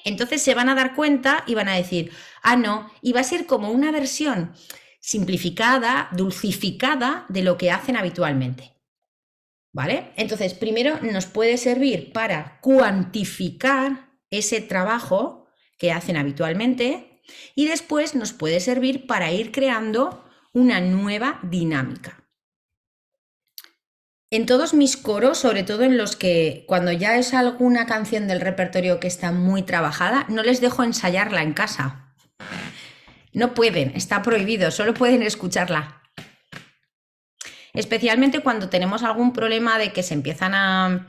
Entonces se van a dar cuenta y van a decir, ah, no, y va a ser como una versión simplificada, dulcificada de lo que hacen habitualmente. ¿Vale? Entonces, primero nos puede servir para cuantificar ese trabajo que hacen habitualmente y después nos puede servir para ir creando una nueva dinámica. En todos mis coros, sobre todo en los que cuando ya es alguna canción del repertorio que está muy trabajada, no les dejo ensayarla en casa. No pueden, está prohibido, solo pueden escucharla. Especialmente cuando tenemos algún problema de que se empiezan a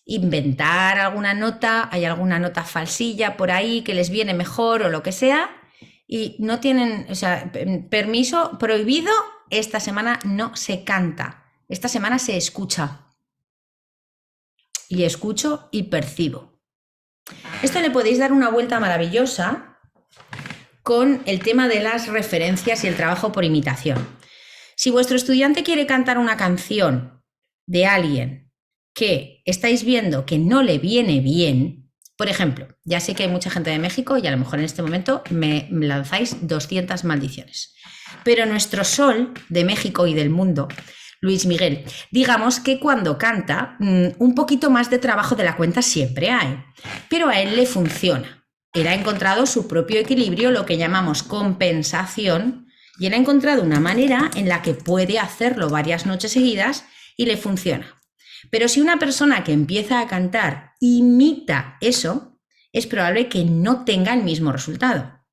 inventar alguna nota, hay alguna nota falsilla por ahí que les viene mejor o lo que sea, y no tienen, o sea, permiso, prohibido, esta semana no se canta, esta semana se escucha. Y escucho y percibo. Esto le podéis dar una vuelta maravillosa con el tema de las referencias y el trabajo por imitación. Si vuestro estudiante quiere cantar una canción de alguien que estáis viendo que no le viene bien, por ejemplo, ya sé que hay mucha gente de México y a lo mejor en este momento me lanzáis 200 maldiciones, pero nuestro sol de México y del mundo, Luis Miguel, digamos que cuando canta, un poquito más de trabajo de la cuenta siempre hay, pero a él le funciona. Él ha encontrado su propio equilibrio, lo que llamamos compensación, y él ha encontrado una manera en la que puede hacerlo varias noches seguidas y le funciona. Pero si una persona que empieza a cantar imita eso, es probable que no tenga el mismo resultado,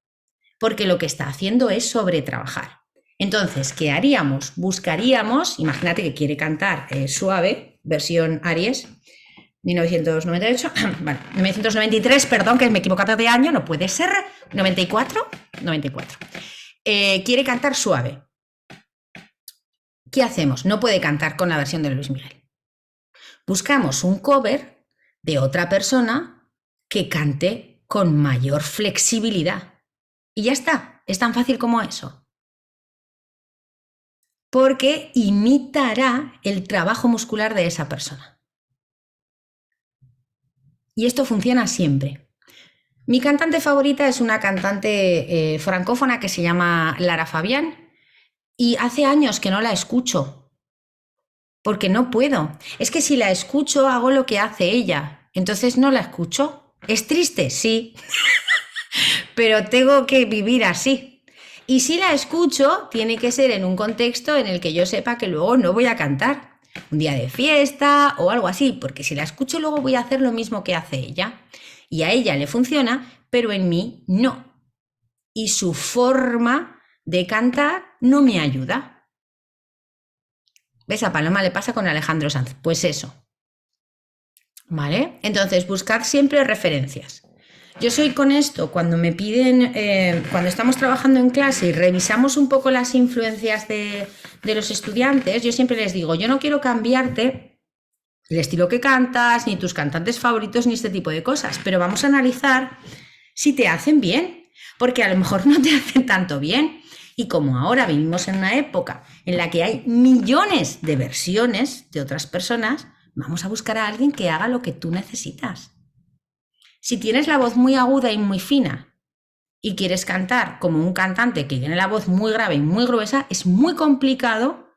porque lo que está haciendo es sobretrabajar. Entonces, ¿qué haríamos? Buscaríamos, imagínate que quiere cantar Suave, versión Aries, 1998, bueno, 1993, perdón, que me he equivocado de año, no puede ser, 94. Quiere cantar Suave. ¿Qué hacemos? No puede cantar con la versión de Luis Miguel. Buscamos un cover de otra persona que cante con mayor flexibilidad. Y ya está, es tan fácil como eso. Porque imitará el trabajo muscular de esa persona. Y esto funciona siempre. Mi cantante favorita es una cantante francófona que se llama Lara Fabián y hace años que no la escucho porque no puedo. Es que si la escucho hago lo que hace ella, entonces no la escucho. ¿Es triste? Sí, pero tengo que vivir así. Y si la escucho, tiene que ser en un contexto en el que yo sepa que luego no voy a cantar. Un día de fiesta o algo así, porque si la escucho luego voy a hacer lo mismo que hace ella. Y a ella le funciona, pero en mí no. Y su forma de cantar no me ayuda. ¿Ves? A Paloma le pasa con Alejandro Sanz. Pues eso. ¿Vale? Entonces, buscad siempre referencias. Yo soy con esto, cuando me piden, cuando estamos trabajando en clase y revisamos un poco las influencias de los estudiantes, yo siempre les digo, yo no quiero cambiarte el estilo que cantas, ni tus cantantes favoritos, ni este tipo de cosas, pero vamos a analizar si te hacen bien, porque a lo mejor no te hacen tanto bien. Y como ahora vivimos en una época en la que hay millones de versiones de otras personas, vamos a buscar a alguien que haga lo que tú necesitas. Si tienes la voz muy aguda y muy fina y quieres cantar como un cantante que tiene la voz muy grave y muy gruesa, es muy complicado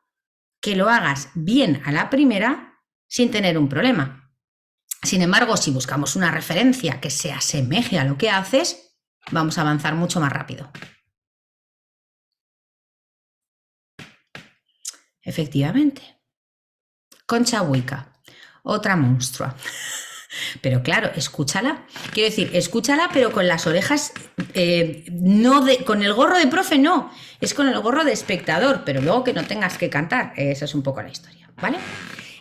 que lo hagas bien a la primera sin tener un problema. Sin embargo, si buscamos una referencia que se asemeje a lo que haces, vamos a avanzar mucho más rápido. Efectivamente. Concha Huica, otra monstrua. Pero claro, escúchala. Quiero decir, escúchala, pero con las orejas, con el gorro de profe no, es con el gorro de espectador, pero luego que no tengas que cantar. Esa es un poco la historia, ¿vale?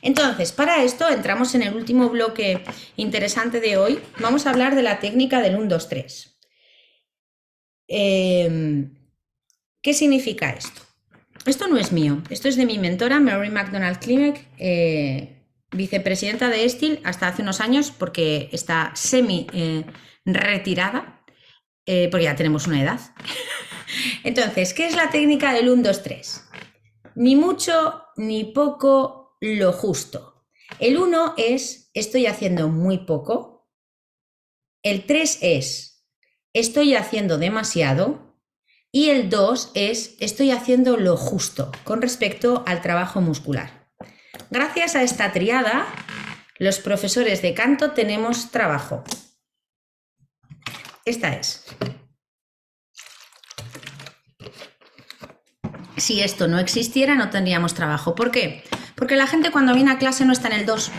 Entonces, para esto entramos en el último bloque interesante de hoy. Vamos a hablar de la técnica del 1, 2, 3. ¿Qué significa esto? Esto no es mío, esto es de mi mentora, Mary McDonald Klimek, vicepresidenta de Estil hasta hace unos años, porque está retirada, porque ya tenemos una edad. Entonces, ¿qué es la técnica del 1, 2, 3? Ni mucho ni poco, lo justo. El 1 es estoy haciendo muy poco. El 3 es estoy haciendo demasiado. Y el 2 es estoy haciendo lo justo con respecto al trabajo muscular. Gracias a esta triada, los profesores de canto tenemos trabajo. Esta es. Si esto no existiera, no tendríamos trabajo. ¿Por qué? Porque la gente cuando viene a clase no está en el 2,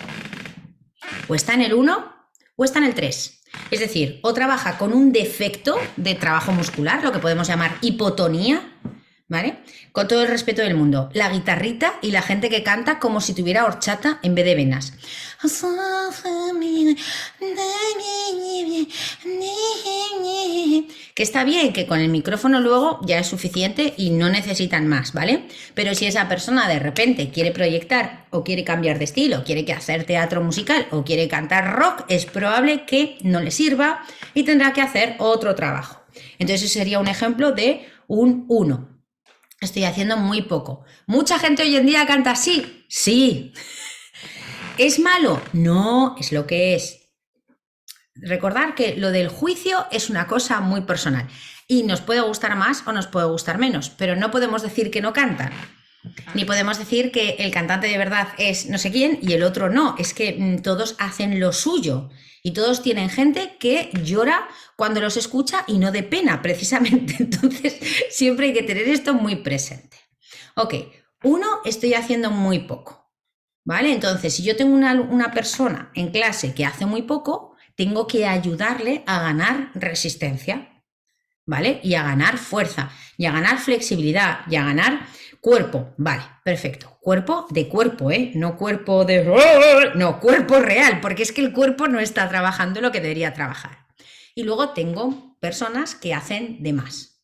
o está en el 1 o está en el 3. Es decir, o trabaja con un defecto de trabajo muscular, lo que podemos llamar hipotonía, ¿vale? Con todo el respeto del mundo, la guitarrita y la gente que canta como si tuviera horchata en vez de venas. Que está bien, que con el micrófono luego ya es suficiente y no necesitan más, ¿vale? Pero si esa persona de repente quiere proyectar o quiere cambiar de estilo, quiere que hacer teatro musical o quiere cantar rock, es probable que no le sirva y tendrá que hacer otro trabajo. Entonces ese sería un ejemplo de un 1. Estoy haciendo muy poco. ¿Mucha gente hoy en día canta así? Sí. ¿Es malo? No, es lo que es. Recordar que lo del juicio es una cosa muy personal y nos puede gustar más o nos puede gustar menos, pero no podemos decir que no cantan. Ni podemos decir que el cantante de verdad es no sé quién y el otro no. Es que todos hacen lo suyo y todos tienen gente que llora cuando los escucha y no de pena, precisamente. Entonces, siempre hay que tener esto muy presente. Ok, 1, estoy haciendo muy poco, ¿vale? Entonces, si yo tengo una persona en clase que hace muy poco, tengo que ayudarle a ganar resistencia, ¿vale? Y a ganar fuerza, y a ganar flexibilidad, y a ganar cuerpo. Vale, perfecto. Cuerpo de cuerpo, ¿eh? No cuerpo de... No, cuerpo real, porque es que el cuerpo no está trabajando lo que debería trabajar. Y luego tengo personas que hacen de más.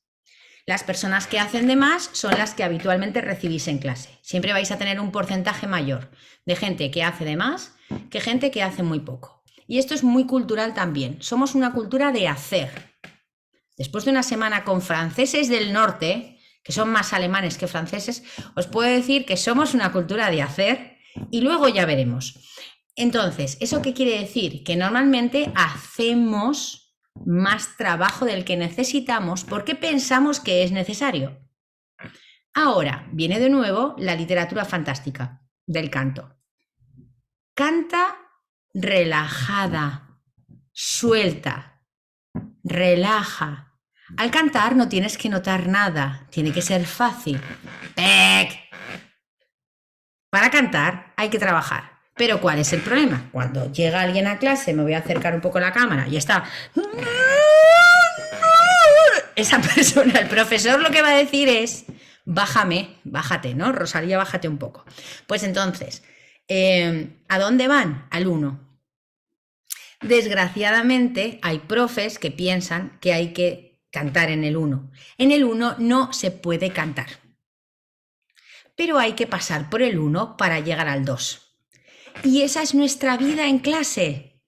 Las personas que hacen de más son las que habitualmente recibís en clase. Siempre vais a tener un porcentaje mayor de gente que hace de más que gente que hace muy poco. Y esto es muy cultural también. Somos una cultura de hacer. Después de una semana con franceses del norte, que son más alemanes que franceses, os puedo decir que somos una cultura de hacer y luego ya veremos. Entonces, ¿eso qué quiere decir? Que normalmente hacemos más trabajo del que necesitamos porque pensamos que es necesario. Ahora viene de nuevo la literatura fantástica del canto. Canta relajada, suelta, relaja. Al cantar no tienes que notar nada, tiene que ser fácil. Para cantar hay que trabajar. Pero ¿cuál es el problema? Cuando llega alguien a clase, me voy a acercar un poco la cámara y está... Esa persona, el profesor lo que va a decir es, bájate, ¿no? Rosalía, bájate un poco. Pues entonces, ¿a dónde van? Al 1. Desgraciadamente, hay profes que piensan que hay que cantar en el 1. En el 1 no se puede cantar. Pero hay que pasar por el 1 para llegar al 2. Y esa es nuestra vida en clase.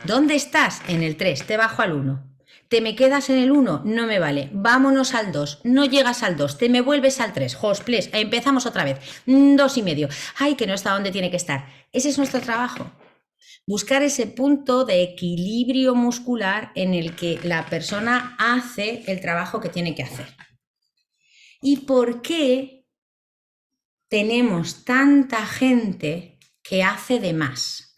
¿Dónde estás? En el 3, te bajo al 1. ¿Te me quedas en el 1? No me vale. Vámonos al 2. No llegas al 2. Te me vuelves al 3. Hosples, empezamos otra vez. 2,5. Ay, que no está donde tiene que estar. Ese es nuestro trabajo. Buscar ese punto de equilibrio muscular en el que la persona hace el trabajo que tiene que hacer. ¿Y por qué tenemos tanta gente que hace de más?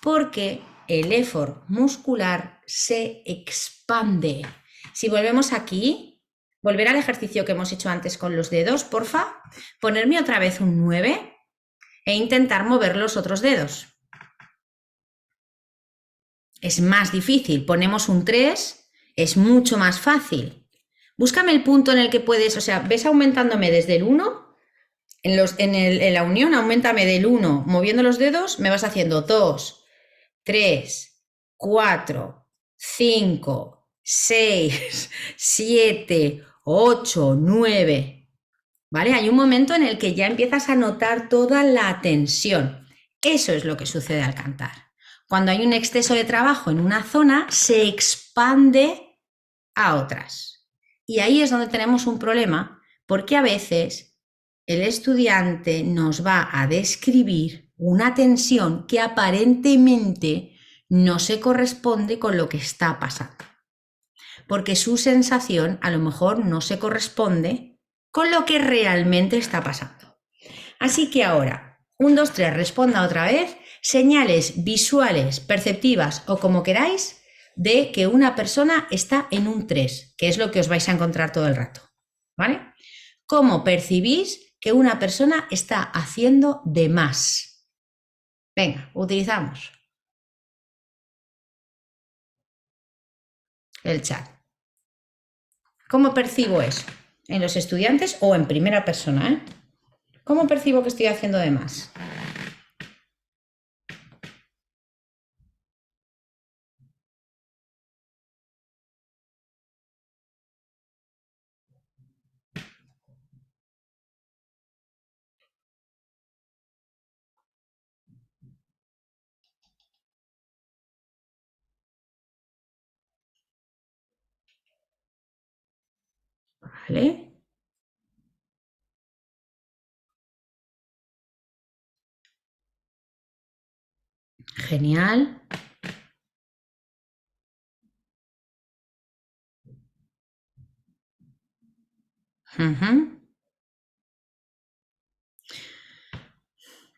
Porque el effort muscular se expande. Si volvemos aquí, volver al ejercicio que hemos hecho antes con los dedos, porfa, ponerme otra vez un 9 e intentar mover los otros dedos. Es más difícil, ponemos un 3, es mucho más fácil. Búscame el punto en el que puedes, o sea, ves aumentándome desde el 1, en la unión, aumentame del 1, moviendo los dedos, me vas haciendo 2, 3, 4, 5, 6, 7, 8, 9. ¿Vale? Hay un momento en el que ya empiezas a notar toda la tensión. Eso es lo que sucede al cantar. Cuando hay un exceso de trabajo en una zona, se expande a otras. Y ahí es donde tenemos un problema, porque a veces el estudiante nos va a describir una tensión que aparentemente no se corresponde con lo que está pasando. Porque su sensación a lo mejor no se corresponde con lo que realmente está pasando. Así que ahora, 1, 2, 3, responda otra vez. Señales visuales, perceptivas o como queráis de que una persona está en un 3, que es lo que os vais a encontrar todo el rato, ¿vale? ¿Cómo percibís que una persona está haciendo de más. Venga, utilizamos el chat. ¿Cómo percibo eso? ¿En los estudiantes o en primera persona? ¿Cómo percibo que estoy haciendo de más? ¿Vale? Genial.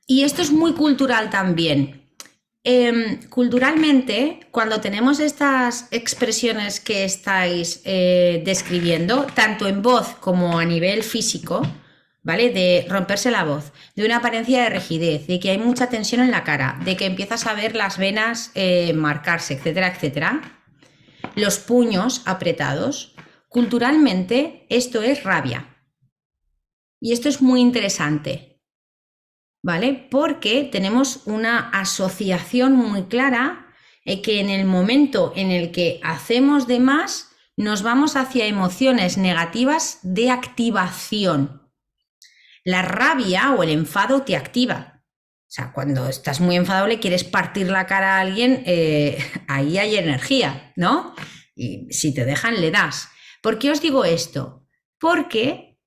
Y esto es muy cultural también. Culturalmente, cuando tenemos estas expresiones que estáis describiendo, tanto en voz como a nivel físico, ¿vale? De romperse la voz, de una apariencia de rigidez, de que hay mucha tensión en la cara, de que empiezas a ver las venas marcarse, etcétera, etcétera. Los puños apretados. Culturalmente, esto es rabia. Y esto es muy interesante, ¿vale? Porque tenemos una asociación muy clara que en el momento en el que hacemos de más, nos vamos hacia emociones negativas de activación. La rabia o el enfado te activa. O sea, cuando estás muy enfadado le quieres partir la cara a alguien, ahí hay energía, ¿no? Y si te dejan, le das. ¿Por qué os digo esto? Porque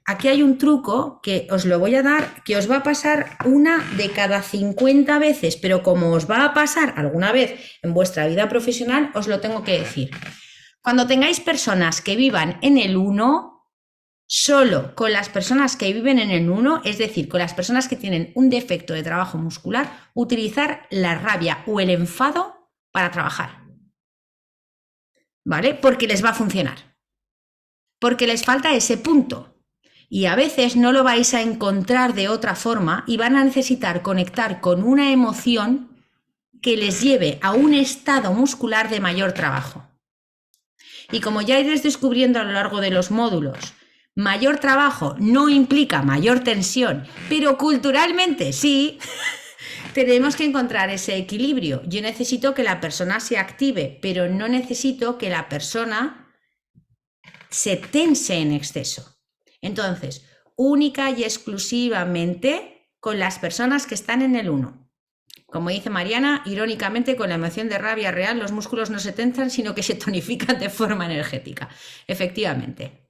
aquí hay un truco que os lo voy a dar, que os va a pasar una de cada 50 veces, pero como os va a pasar alguna vez en vuestra vida profesional, os lo tengo que decir. Cuando tengáis personas que vivan en el 1, solo con las personas que viven en el 1, es decir, con las personas que tienen un defecto de trabajo muscular, utilizar la rabia o el enfado para trabajar. ¿Vale? Porque les va a funcionar. Porque les falta ese punto. Y a veces no lo vais a encontrar de otra forma y van a necesitar conectar con una emoción que les lleve a un estado muscular de mayor trabajo. Y como ya iréis descubriendo a lo largo de los módulos, mayor trabajo no implica mayor tensión, pero culturalmente sí, tenemos que encontrar ese equilibrio. Yo necesito que la persona se active, pero no necesito que la persona se tense en exceso. Entonces, única y exclusivamente con las personas que están en el 1. Como dice Mariana, irónicamente, con la emoción de rabia real, los músculos no se tensan, sino que se tonifican de forma energética. Efectivamente.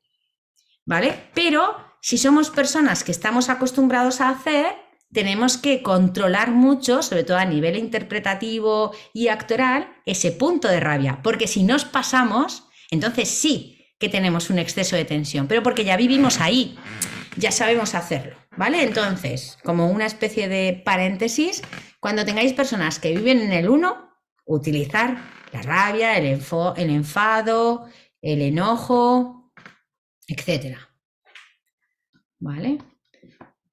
¿Vale? Pero si somos personas que estamos acostumbrados a hacer, tenemos que controlar mucho, sobre todo a nivel interpretativo y actoral, ese punto de rabia. Porque si nos pasamos, entonces sí que tenemos un exceso de tensión, pero porque ya vivimos ahí, ya sabemos hacerlo, ¿vale? Entonces, como una especie de paréntesis, cuando tengáis personas que viven en el 1, utilizar la rabia, el enfado, el enojo, etcétera. ¿Vale?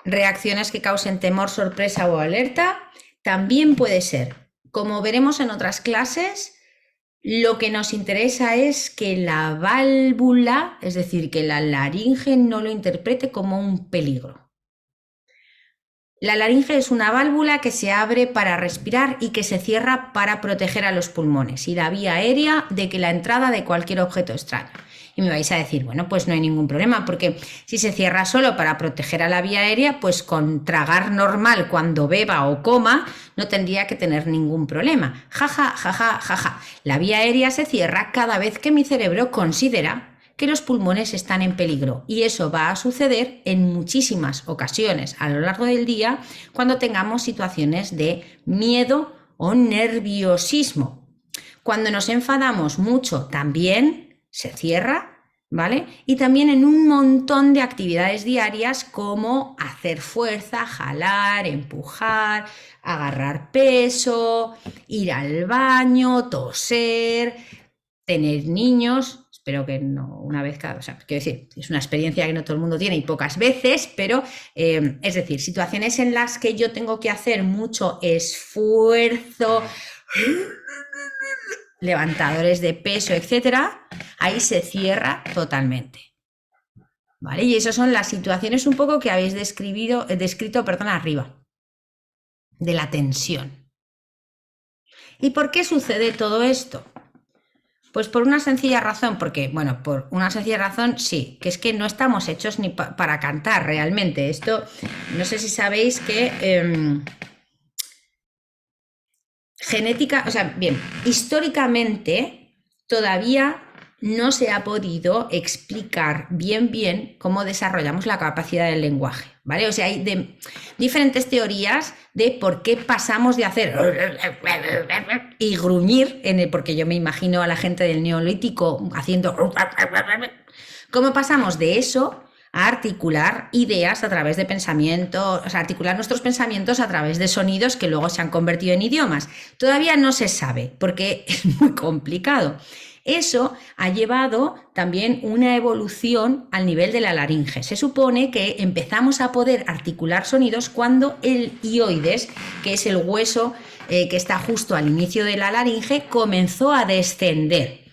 Reacciones que causen temor, sorpresa o alerta también puede ser. Como veremos en otras clases, lo que nos interesa es que la válvula, es decir, que la laringe no lo interprete como un peligro. La laringe es una válvula que se abre para respirar y que se cierra para proteger a los pulmones y la vía aérea de que la entrada de cualquier objeto extraño. Y me vais a decir, bueno, pues no hay ningún problema, porque si se cierra solo para proteger a la vía aérea, pues con tragar normal cuando beba o coma no tendría que tener ningún problema. Jaja, jaja, jaja. La vía aérea se cierra cada vez que mi cerebro considera que los pulmones están en peligro. Y eso va a suceder en muchísimas ocasiones a lo largo del día cuando tengamos situaciones de miedo o nerviosismo. Cuando nos enfadamos mucho también se cierra, ¿vale? Y también en un montón de actividades diarias como hacer fuerza, jalar, empujar, agarrar peso, ir al baño, toser, tener niños. espero que no una vez cada, o sea, quiero decir, es una experiencia que no todo el mundo tiene y pocas veces, pero es decir, situaciones en las que yo tengo que hacer mucho esfuerzo, levantadores de peso, etcétera, ahí se cierra totalmente. ¿Vale? Y esas son las situaciones un poco que habéis descrito, arriba, de la tensión. ¿Y por qué sucede todo esto? Pues por una sencilla razón, porque, bueno, por una sencilla razón sí, que es que no estamos hechos ni para cantar realmente. Esto, no sé si sabéis que genética, o sea, bien, históricamente todavía no se ha podido explicar bien cómo desarrollamos la capacidad del lenguaje, ¿vale? O sea, hay diferentes teorías de por qué pasamos de hacer y gruñir, porque yo me imagino a la gente del Neolítico haciendo... ¿Cómo pasamos de eso a articular ideas a través de pensamientos, o sea, articular nuestros pensamientos a través de sonidos que luego se han convertido en idiomas? Todavía no se sabe, porque es muy complicado. Eso ha llevado también una evolución al nivel de la laringe. Se supone que empezamos a poder articular sonidos cuando el hioides, que es el hueso que está justo al inicio de la laringe, comenzó a descender.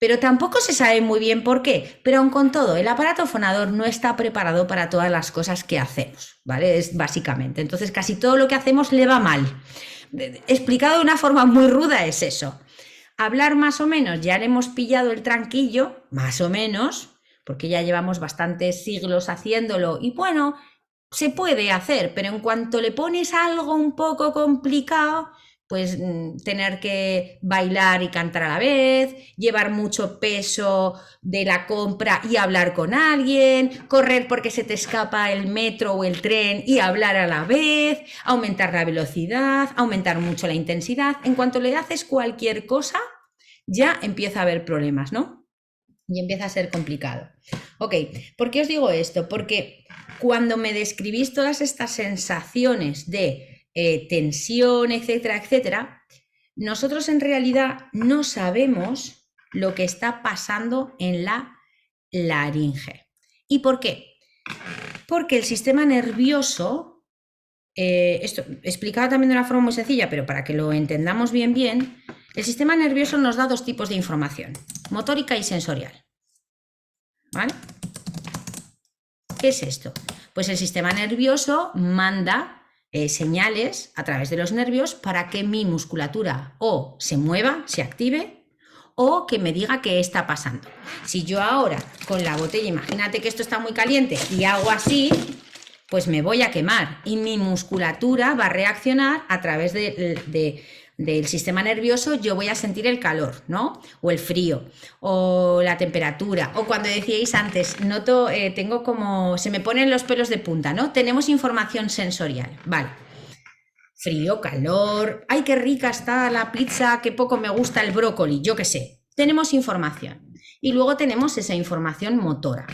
Pero tampoco se sabe muy bien por qué. Pero aun con todo, el aparato fonador no está preparado para todas las cosas que hacemos, ¿vale? Es básicamente. Entonces, casi todo lo que hacemos le va mal. Explicado de una forma muy ruda es eso. Hablar más o menos, ya le hemos pillado el tranquillo, más o menos, porque ya llevamos bastantes siglos haciéndolo y bueno, se puede hacer, pero en cuanto le pones algo un poco complicado, pues tener que bailar y cantar a la vez, llevar mucho peso de la compra y hablar con alguien, correr porque se te escapa el metro o el tren y hablar a la vez, aumentar la velocidad, aumentar mucho la intensidad. En cuanto le haces cualquier cosa, ya empieza a haber problemas, ¿no? Y empieza a ser complicado. Ok, ¿por qué os digo esto? Porque cuando me describís todas estas sensaciones de tensión, etcétera, etcétera, nosotros en realidad no sabemos lo que está pasando en la laringe. ¿Y por qué? Porque el sistema nervioso, esto explicado también de una forma muy sencilla, pero para que lo entendamos bien, el sistema nervioso nos da dos tipos de información, motórica y sensorial. ¿Vale? ¿Qué es esto? Pues el sistema nervioso manda señales a través de los nervios para que mi musculatura o se mueva, se active, o que me diga qué está pasando. Si yo ahora con la botella, imagínate que esto está muy caliente y hago así, pues me voy a quemar y mi musculatura va a reaccionar a través del sistema nervioso. Yo voy a sentir el calor, ¿no? O el frío, o la temperatura, o cuando decíais antes, noto, tengo como, se me ponen los pelos de punta, ¿no? Tenemos información sensorial, vale. Frío, calor, ay, qué rica está la pizza, qué poco me gusta el brócoli, yo qué sé. Tenemos información. Y luego tenemos esa información motora.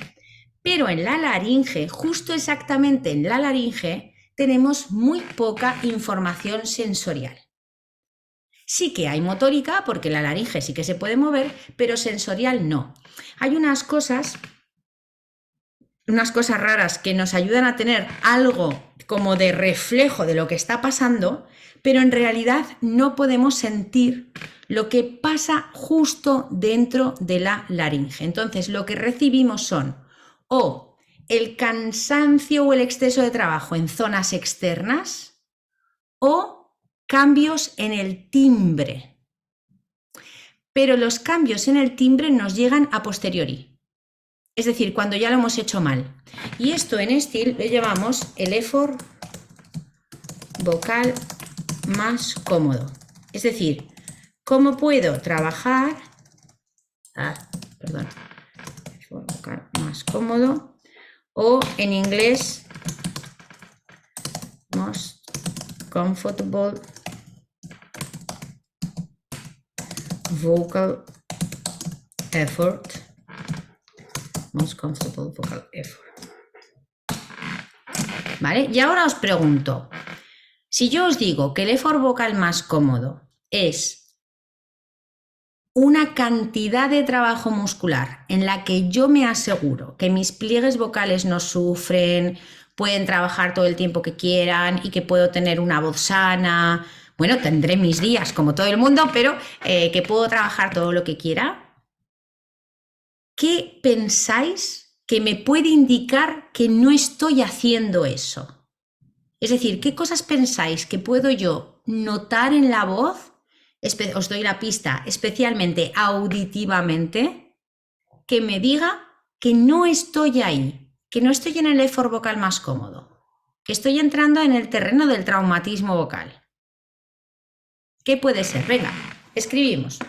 Pero en la laringe, justo exactamente en la laringe, tenemos muy poca información sensorial. Sí que hay motórica, porque la laringe sí que se puede mover, pero sensorial no. Hay unas cosas raras que nos ayudan a tener algo como de reflejo de lo que está pasando, pero en realidad no podemos sentir lo que pasa justo dentro de la laringe. Entonces, lo que recibimos son o el cansancio o el exceso de trabajo en zonas externas o cambios en el timbre. Pero los cambios en el timbre nos llegan a posteriori. Es decir, cuando ya lo hemos hecho mal. Y esto en Steel le llamamos el effort vocal más cómodo. Es decir, ¿cómo puedo trabajar? Effort vocal más cómodo. O en inglés, most comfortable vocal effort. Most comfortable vocal effort. ¿Vale? Y ahora os pregunto, si yo os digo que el effort vocal más cómodo es una cantidad de trabajo muscular en la que yo me aseguro que mis pliegues vocales no sufren, pueden trabajar todo el tiempo que quieran y que puedo tener una voz sana. Bueno, tendré mis días como todo el mundo, pero que puedo trabajar todo lo que quiera. ¿Qué pensáis que me puede indicar que no estoy haciendo eso? Es decir, ¿qué cosas pensáis que puedo yo notar en la voz? Os doy la pista, especialmente auditivamente, que me diga que no estoy ahí, que no estoy en el effort vocal más cómodo, que estoy entrando en el terreno del traumatismo vocal. ¿Qué puede ser? Venga, escribimos.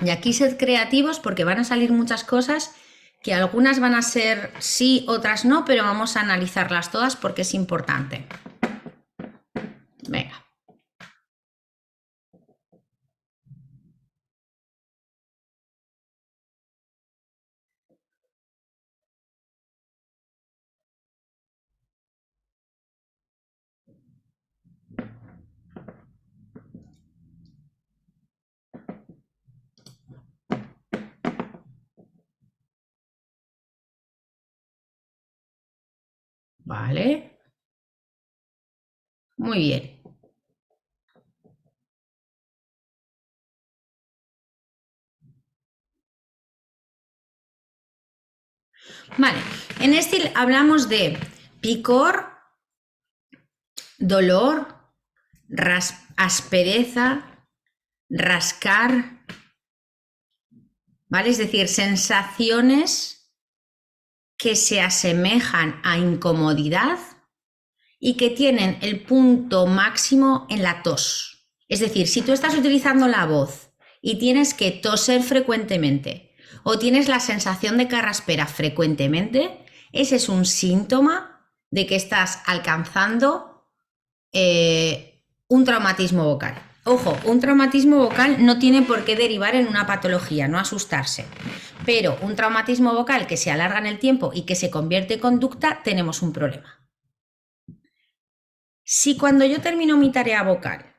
Y aquí sed creativos porque van a salir muchas cosas que algunas van a ser sí, otras no, pero vamos a analizarlas todas porque es importante. Venga. Vale. Muy bien. Vale. En este hablamos de picor, dolor, aspereza, rascar, ¿vale? Es decir, sensaciones que se asemejan a incomodidad y que tienen el punto máximo en la tos. Es decir, si tú estás utilizando la voz y tienes que toser frecuentemente o tienes la sensación de carraspera frecuentemente, ese es un síntoma de que estás alcanzando un traumatismo vocal. Ojo, un traumatismo vocal no tiene por qué derivar en una patología, no asustarse. Pero un traumatismo vocal que se alarga en el tiempo y que se convierte en conducta, tenemos un problema. Si cuando yo termino mi tarea vocal,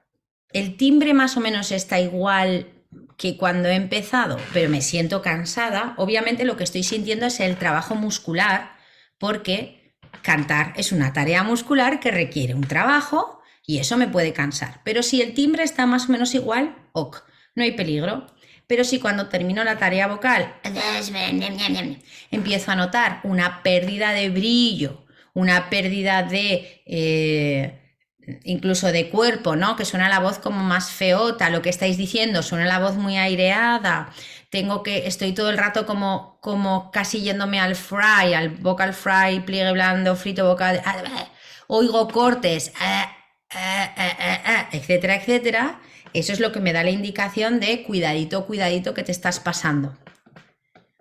el timbre más o menos está igual que cuando he empezado, pero me siento cansada, obviamente lo que estoy sintiendo es el trabajo muscular, porque cantar es una tarea muscular que requiere un trabajo y eso me puede cansar. Pero si el timbre está más o menos igual, ok, no hay peligro. Pero si cuando termino la tarea vocal empiezo a notar una pérdida de brillo, una pérdida de incluso de cuerpo, ¿no? Que suena la voz como más feota, lo que estáis diciendo, suena la voz muy aireada, estoy todo el rato como casi yéndome al fry, al vocal fry, pliegue blando, frito vocal, oigo cortes, etcétera, etcétera. Eso es lo que me da la indicación de cuidadito, cuidadito que te estás pasando.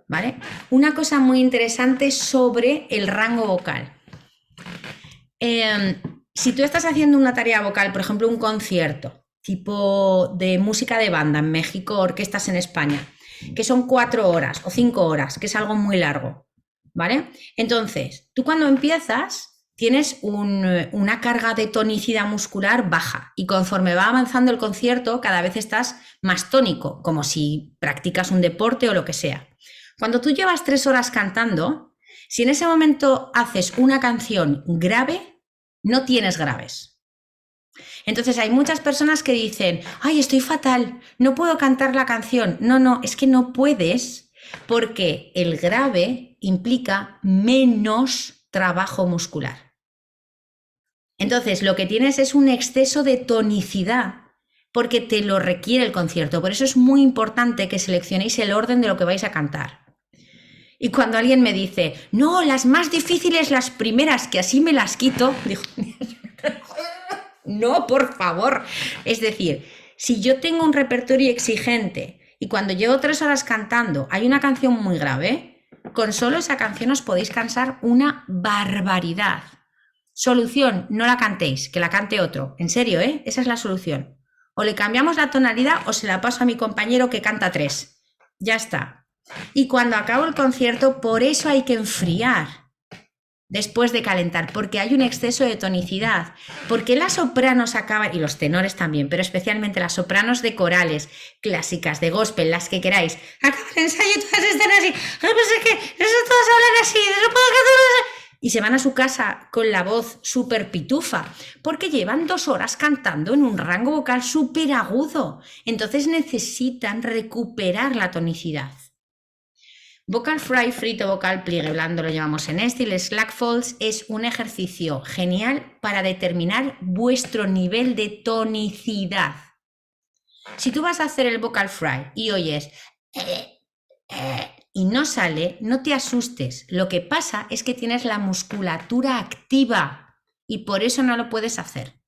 ¿Vale? Una cosa muy interesante sobre el rango vocal. Si tú estás haciendo una tarea vocal, por ejemplo, un concierto, tipo de música de banda en México, orquestas en España, que son 4 horas o 5 horas, que es algo muy largo, ¿vale? Entonces, tú cuando empiezas tienes una carga de tonicidad muscular baja y conforme va avanzando el concierto cada vez estás más tónico, como si practicas un deporte o lo que sea. Cuando tú llevas 3 horas cantando, si en ese momento haces una canción grave, no tienes graves. Entonces hay muchas personas que dicen, ay, estoy fatal, no puedo cantar la canción. No, es que no puedes porque el grave implica menos trabajo muscular. Entonces lo que tienes es un exceso de tonicidad porque te lo requiere el concierto. Por eso es muy importante que seleccionéis el orden de lo que vais a cantar. Y cuando alguien me dice, no, las más difíciles, las primeras, que así me las quito, digo, no, por favor. Es decir, si yo tengo un repertorio exigente y cuando llevo 3 horas cantando hay una canción muy grave, con solo esa canción os podéis cansar una barbaridad. Solución, no la cantéis, que la cante otro. En serio, ¿eh? Esa es la solución. O le cambiamos la tonalidad o se la paso a mi compañero que canta 3. Ya está. Y cuando acabo el concierto, por eso hay que enfriar después de calentar, porque hay un exceso de tonicidad. Porque las sopranos acaban, y los tenores también, pero especialmente las sopranos de corales, clásicas, de gospel, las que queráis, acaba el ensayo y todas están así, pues es que eso todos hablan así, no puedo cantar. Y se van a su casa con la voz súper pitufa, porque llevan 2 horas cantando en un rango vocal súper agudo. Entonces necesitan recuperar la tonicidad. Vocal fry, frito, vocal pliegue blando lo llevamos en este, y el slack falls es un ejercicio genial para determinar vuestro nivel de tonicidad. Si tú vas a hacer el vocal fry y oyes y no sale, no te asustes. Lo que pasa es que tienes la musculatura activa y por eso no lo puedes hacer.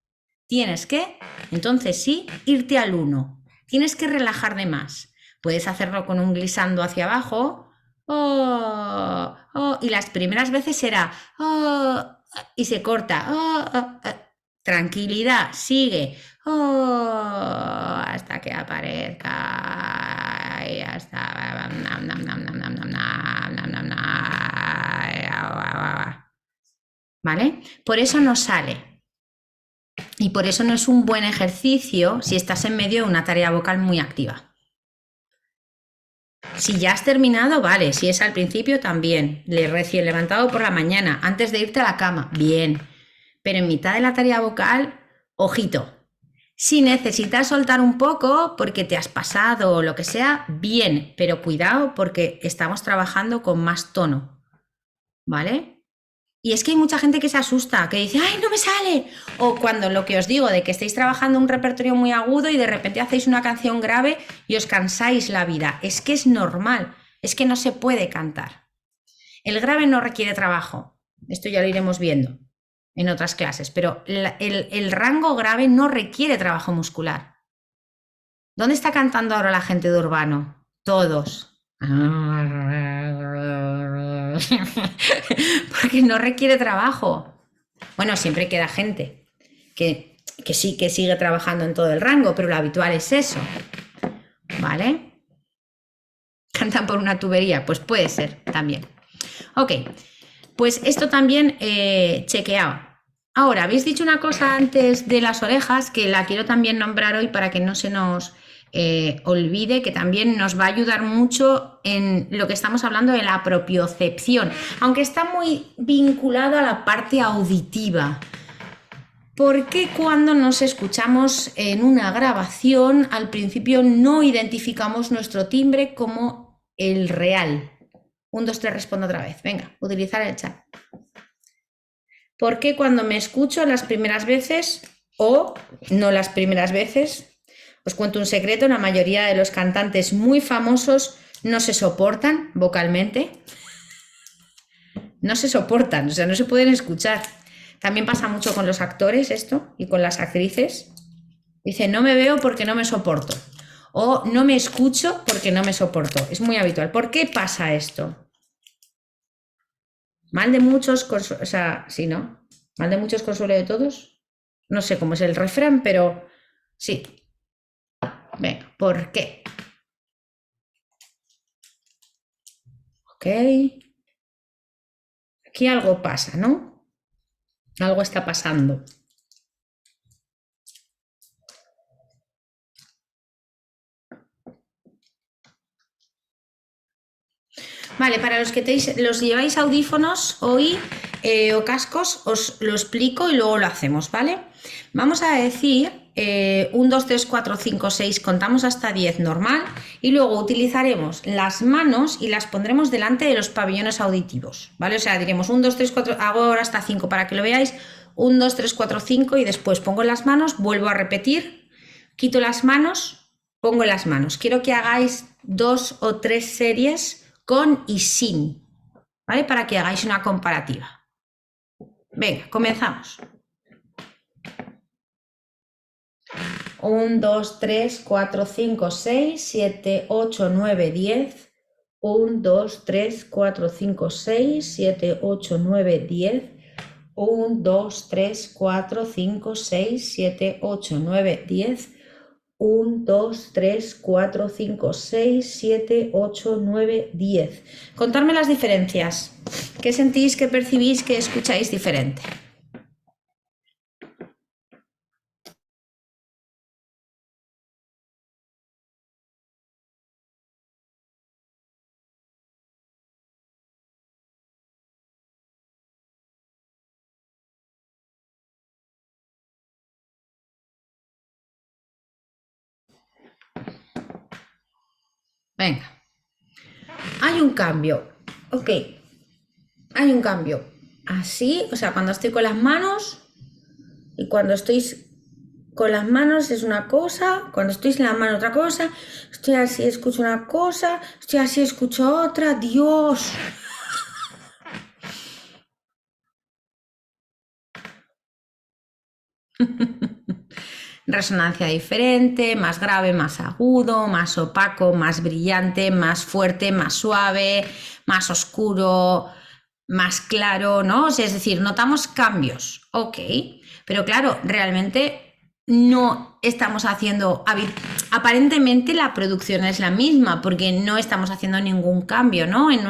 Tienes que, entonces sí, irte al 1. Tienes que relajar de más. Puedes hacerlo con un glissando hacia abajo. Oh, oh, y las primeras veces será oh, y se corta. Tranquilidad, sigue hasta que aparezca y hasta ¿vale? Por eso no sale y por eso no es un buen ejercicio si estás en medio de una tarea vocal muy activa. Si ya has terminado, vale. Si es al principio, también. Recién levantado por la mañana, antes de irte a la cama, bien. Pero en mitad de la tarea vocal, ojito. Si necesitas soltar un poco porque te has pasado o lo que sea, bien. Pero cuidado porque estamos trabajando con más tono. ¿Vale? Y es que hay mucha gente que se asusta, que dice, ¡ay, no me sale! O cuando lo que os digo, de que estáis trabajando un repertorio muy agudo y de repente hacéis una canción grave y os cansáis la vida. Es que es normal, es que no se puede cantar. El grave no requiere trabajo, esto ya lo iremos viendo en otras clases, pero el rango grave no requiere trabajo muscular. ¿Dónde está cantando ahora la gente de Urbano? Todos. Porque no requiere trabajo. Bueno, siempre queda gente que sí que sigue trabajando en todo el rango, pero lo habitual es eso. ¿Vale? ¿Cantan por una tubería? Pues puede ser también. Ok, pues esto también chequeado. Ahora, habéis dicho una cosa antes de las orejas que la quiero también nombrar hoy para que no se nos olvide, que también nos va a ayudar mucho en lo que estamos hablando de la propiocepción, aunque está muy vinculado a la parte auditiva. ¿Por qué cuando nos escuchamos en una grabación al principio no identificamos nuestro timbre como el real? 1, 2, 3, respondo otra vez. Venga, utilizar el chat. ¿Por qué cuando me escucho las primeras veces o no las primeras veces? Os cuento un secreto, la mayoría de los cantantes muy famosos no se soportan vocalmente. No se soportan, o sea, no se pueden escuchar. También pasa mucho con los actores esto y con las actrices. Dicen, no me veo porque no me soporto. O no me escucho porque no me soporto. Es muy habitual. ¿Por qué pasa esto? Mal de muchos, o sea, sí, ¿no? Mal de muchos, consuelo de todos. No sé cómo es el refrán, pero sí. Venga, ¿por qué? Ok. Aquí algo pasa, ¿no? Algo está pasando. Vale, para los que los lleváis audífonos hoy o cascos, os lo explico y luego lo hacemos, ¿vale? Vamos a decir 1, 2, 3, 4, 5, 6, contamos hasta 10 normal y luego utilizaremos las manos y las pondremos delante de los pabellones auditivos, ¿vale? O sea, diremos 1, 2, 3, 4, hago ahora hasta 5 para que lo veáis, 1, 2, 3, 4, 5 y después pongo las manos, vuelvo a repetir, quito las manos, pongo las manos. Quiero que hagáis 2 o 3 series con y sin, ¿vale? Para que hagáis una comparativa. Venga, comenzamos. 1, 2, 3, 4, 5, 6, 7, 8, 9, 10. 1, 2, 3, 4, 5, 6, 7, 8, 9, 10. 1, 2, 3, 4, 5, 6, 7, 8, 9, 10. 1, 2, 3, 4, 5, 6, 7, 8, 9, 10. Contadme las diferencias. ¿Qué sentís, qué percibís, qué escucháis diferente? Venga, hay un cambio. Ok, hay un cambio. Así, o sea, cuando estoy con las manos y cuando estoy con las manos es una cosa, cuando estoy sin las manos otra cosa, estoy así, escucho una cosa, estoy así, escucho otra. Dios. Resonancia diferente, más grave, más agudo, más opaco, más brillante, más fuerte, más suave, más oscuro, más claro, ¿no? O sea, es decir, notamos cambios, ok, pero claro, realmente no estamos haciendo, aparentemente la producción es la misma, porque no estamos haciendo ningún cambio, ¿no? En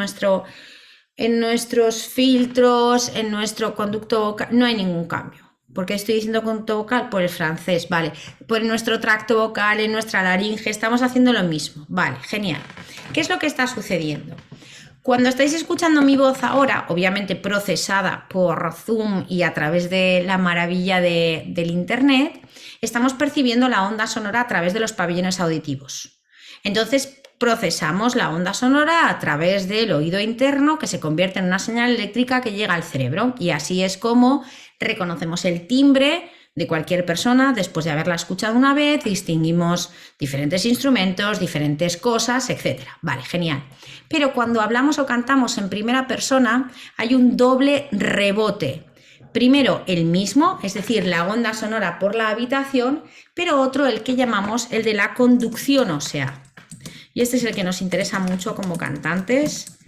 nuestros filtros, en nuestro conducto vocal, no hay ningún cambio. ¿Por qué estoy diciendo conducto vocal? Por el francés, vale. Por nuestro tracto vocal, en nuestra laringe, estamos haciendo lo mismo. Vale, genial. ¿Qué es lo que está sucediendo? Cuando estáis escuchando mi voz ahora, obviamente procesada por Zoom y a través de la maravilla del Internet, estamos percibiendo la onda sonora a través de los pabellones auditivos. Entonces, procesamos la onda sonora a través del oído interno que se convierte en una señal eléctrica que llega al cerebro y así es como reconocemos el timbre de cualquier persona después de haberla escuchado una vez, distinguimos diferentes instrumentos, diferentes cosas, etc. Vale, genial. Pero cuando hablamos o cantamos en primera persona hay un doble rebote. Primero el mismo, es decir, la onda sonora por la habitación, pero otro el que llamamos el de la conducción ósea. Y este es el que nos interesa mucho como cantantes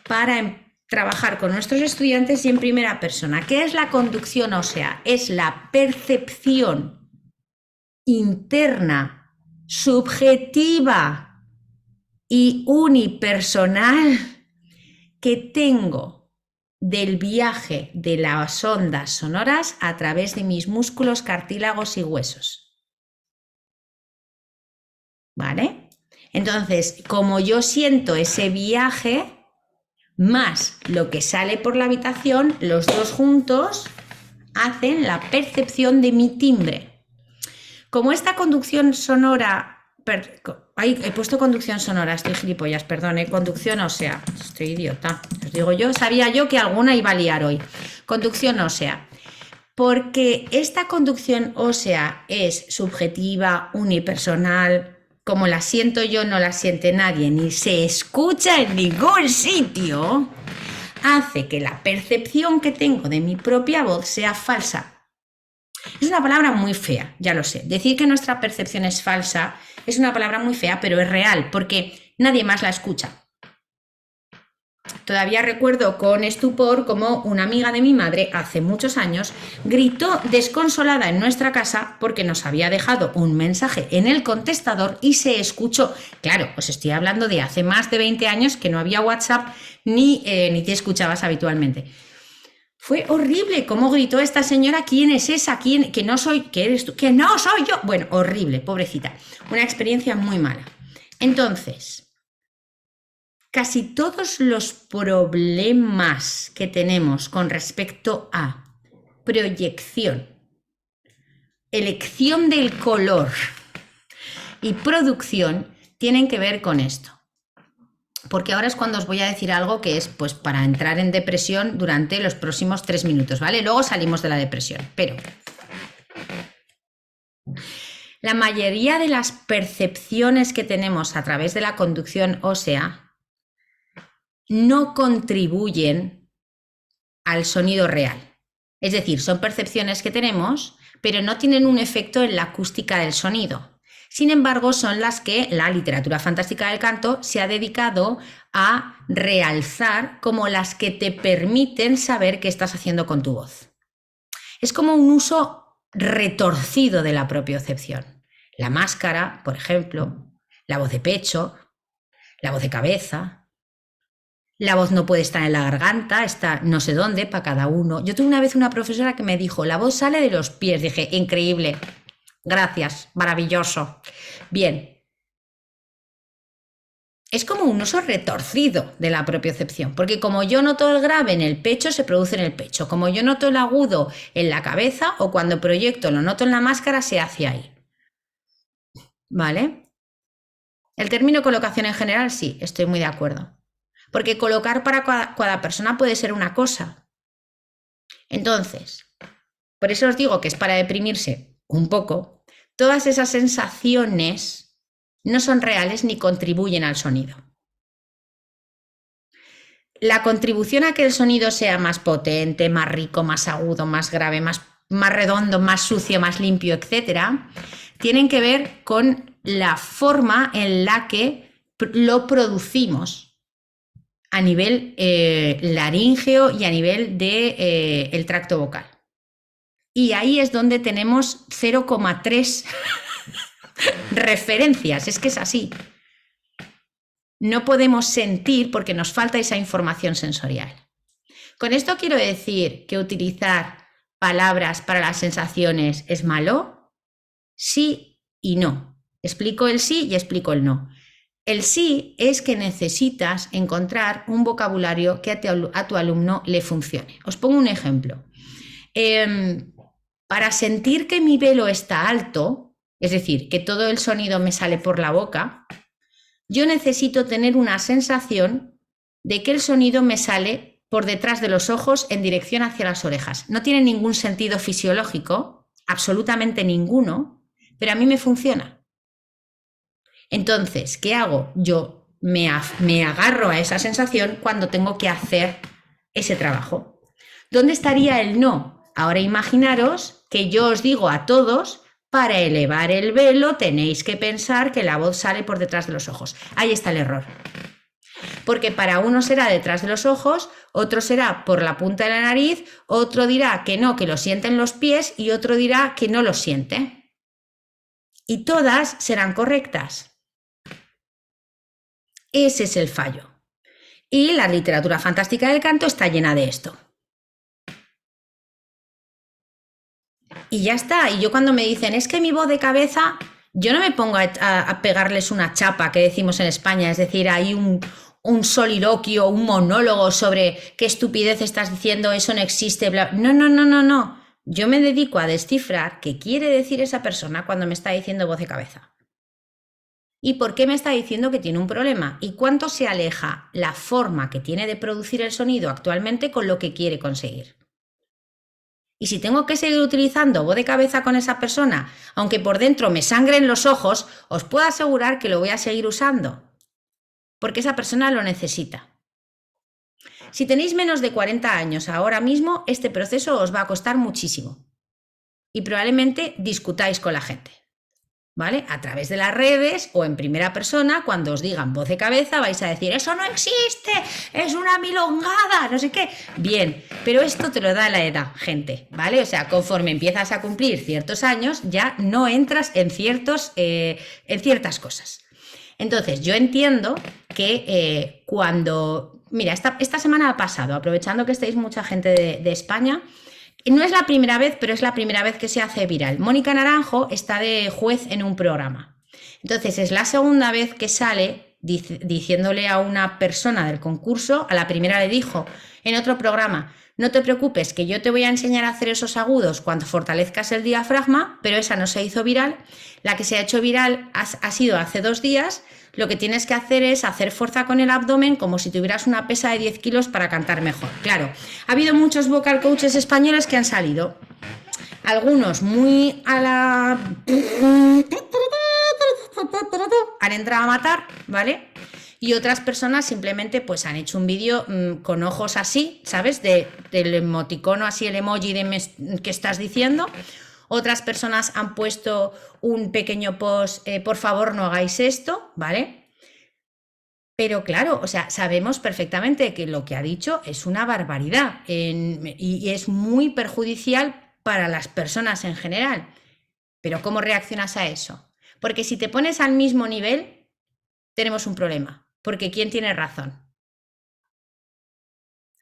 para trabajar con nuestros estudiantes y en primera persona. ¿Qué es la conducción ósea? Es la percepción interna, subjetiva y unipersonal que tengo del viaje de las ondas sonoras a través de mis músculos, cartílagos y huesos. ¿Vale? Entonces, como yo siento ese viaje, más lo que sale por la habitación, los dos juntos hacen la percepción de mi timbre. Como esta conducción sonora, he puesto conducción sonora, estoy gilipollas, perdón, conducción ósea, estoy idiota, os digo yo, sabía yo que alguna iba a liar hoy. Conducción ósea, porque esta conducción ósea es subjetiva, unipersonal, como la siento yo no la siente nadie, ni se escucha en ningún sitio, hace que la percepción que tengo de mi propia voz sea falsa. Es una palabra muy fea, ya lo sé. Decir que nuestra percepción es falsa es una palabra muy fea, pero es real, porque nadie más la escucha. Todavía recuerdo con estupor cómo una amiga de mi madre hace muchos años gritó desconsolada en nuestra casa porque nos había dejado un mensaje en el contestador y se escuchó. Claro, os estoy hablando de hace más de 20 años que no había WhatsApp ni te escuchabas habitualmente. Fue horrible cómo gritó esta señora, ¿quién es esa? ¿Quién? Que no soy, ¿que eres tú? Que no soy yo. Bueno, horrible, pobrecita. Una experiencia muy mala. Entonces, casi todos los problemas que tenemos con respecto a proyección, elección del color y producción tienen que ver con esto. Porque ahora es cuando os voy a decir algo que es pues para entrar en depresión durante los próximos 3 minutos, ¿vale? Luego salimos de la depresión, pero la mayoría de las percepciones que tenemos a través de la conducción ósea no contribuyen al sonido real. Es decir, son percepciones que tenemos, pero no tienen un efecto en la acústica del sonido. Sin embargo, son las que la literatura fantástica del canto se ha dedicado a realzar como las que te permiten saber qué estás haciendo con tu voz. Es como un uso retorcido de la propiocepción. La máscara, por ejemplo, la voz de pecho, la voz de cabeza. La voz no puede estar en la garganta, está no sé dónde para cada uno. Yo tuve una vez una profesora que me dijo, la voz sale de los pies. Dije, increíble, gracias, maravilloso. Bien, es como un uso retorcido de la propiocepción, porque como yo noto el grave en el pecho, se produce en el pecho. Como yo noto el agudo en la cabeza o cuando proyecto lo noto en la máscara, se hace ahí. ¿Vale? El término colocación en general, sí, estoy muy de acuerdo. Porque colocar para cada persona puede ser una cosa. Entonces, por eso os digo que es para deprimirse un poco. Todas esas sensaciones no son reales ni contribuyen al sonido. La contribución a que el sonido sea más potente, más rico, más agudo, más grave, más redondo, más sucio, más limpio, etcétera, tienen que ver con la forma en la que lo producimos a nivel laríngeo y a nivel de, el tracto vocal. Y ahí es donde tenemos 0,3 referencias, es que es así. No podemos sentir porque nos falta esa información sensorial. Con esto quiero decir que utilizar palabras para las sensaciones es malo. Sí y no. Explico el sí y explico el no. El sí es que necesitas encontrar un vocabulario que a tu alumno le funcione. Os pongo un ejemplo. Para sentir que mi velo está alto, es decir, que todo el sonido me sale por la boca, yo necesito tener una sensación de que el sonido me sale por detrás de los ojos en dirección hacia las orejas. No tiene ningún sentido fisiológico, absolutamente ninguno, pero a mí me funciona. Entonces, ¿qué hago? Yo me agarro a esa sensación cuando tengo que hacer ese trabajo. ¿Dónde estaría el no? Ahora imaginaros que yo os digo a todos, para elevar el velo tenéis que pensar que la voz sale por detrás de los ojos. Ahí está el error. Porque para uno será detrás de los ojos, otro será por la punta de la nariz, otro dirá que no, que lo siente en los pies y otro dirá que no lo siente. Y todas serán correctas. Ese es el fallo. Y la literatura fantástica del canto está llena de esto. Y ya está. Y yo cuando me dicen, es que mi voz de cabeza, yo no me pongo a pegarles una chapa que decimos en España, es decir, hay un soliloquio, un monólogo sobre qué estupidez estás diciendo, eso no existe, bla. No, no, no, no, no. Yo me dedico a descifrar qué quiere decir esa persona cuando me está diciendo voz de cabeza. ¿Y por qué me está diciendo que tiene un problema? ¿Y cuánto se aleja la forma que tiene de producir el sonido actualmente con lo que quiere conseguir? Y si tengo que seguir utilizando voz de cabeza con esa persona, aunque por dentro me sangren los ojos, os puedo asegurar que lo voy a seguir usando, porque esa persona lo necesita. Si tenéis menos de 40 años ahora mismo, este proceso os va a costar muchísimo y probablemente discutáis con la gente, ¿vale? A través de las redes o en primera persona, cuando os digan voz de cabeza, vais a decir, eso no existe, es una milongada, no sé qué. Bien, pero esto te lo da la edad, gente, ¿vale? O sea, conforme empiezas a cumplir ciertos años, ya no entras en ciertas cosas. Entonces, yo entiendo que cuando... Mira, esta semana ha pasado, aprovechando que estáis mucha gente de España, no es la primera vez, pero es la primera vez que se hace viral. Mónica Naranjo está de juez en un programa. Entonces, es la segunda vez que sale diciéndole a una persona del concurso, a la primera le dijo en otro programa, no te preocupes, que yo te voy a enseñar a hacer esos agudos cuando fortalezcas el diafragma, pero esa no se hizo viral. La que se ha hecho viral ha sido hace 2 días. Lo que tienes que hacer es hacer fuerza con el abdomen como si tuvieras una pesa de 10 kilos para cantar mejor. Claro, ha habido muchos vocal coaches españoles que han salido. Algunos muy a la... han entrado a matar, ¿vale? Y otras personas simplemente pues han hecho un vídeo con ojos así, ¿sabes? Del emoticono así, el emoji que estás diciendo. Otras personas han puesto un pequeño post, por favor no hagáis esto, ¿vale? Pero claro, o sea, sabemos perfectamente que lo que ha dicho es una barbaridad y es muy perjudicial para las personas en general. Pero ¿cómo reaccionas a eso? Porque si te pones al mismo nivel, tenemos un problema. Porque ¿quién tiene razón?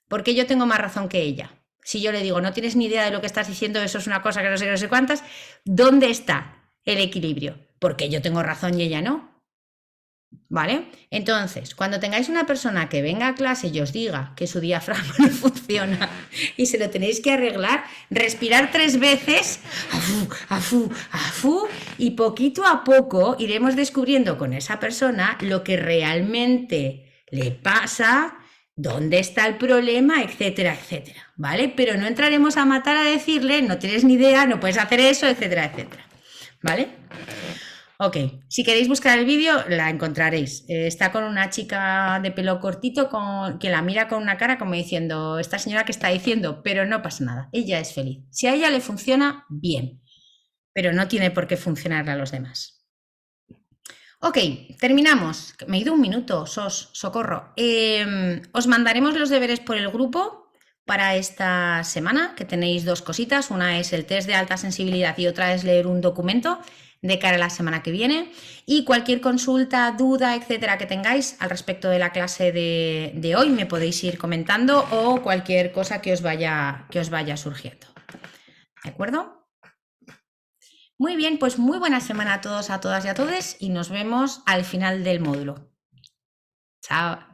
Porque yo tengo más razón que ella. Si yo le digo, no tienes ni idea de lo que estás diciendo, eso es una cosa que no sé, no sé cuántas, ¿dónde está el equilibrio? Porque yo tengo razón y ella no. ¿Vale? Entonces, cuando tengáis una persona que venga a clase y os diga que su diafragma no funciona y se lo tenéis que arreglar, respirar 3 veces, afú, afú, afú, y poquito a poco iremos descubriendo con esa persona lo que realmente le pasa, dónde está el problema, etcétera, etcétera, ¿vale? Pero no entraremos a matar a decirle, no tienes ni idea, no puedes hacer eso, etcétera, etcétera, ¿vale? Ok, si queréis buscar el vídeo, la encontraréis. Está con una chica de pelo cortito que la mira con una cara como diciendo, esta señora que está diciendo, pero no pasa nada, ella es feliz. Si a ella le funciona, bien, pero no tiene por qué funcionarle a los demás. Ok, terminamos. Me he ido un minuto, socorro. Os mandaremos los deberes por el grupo para esta semana, que tenéis 2 cositas. Una es el test de alta sensibilidad y otra es leer un documento de cara a la semana que viene. Y cualquier consulta, duda, etcétera, que tengáis al respecto de la clase de hoy, me podéis ir comentando o cualquier cosa que os vaya surgiendo. ¿De acuerdo? Muy bien, pues muy buena semana a todos, a todas y a todos y nos vemos al final del módulo. Chao.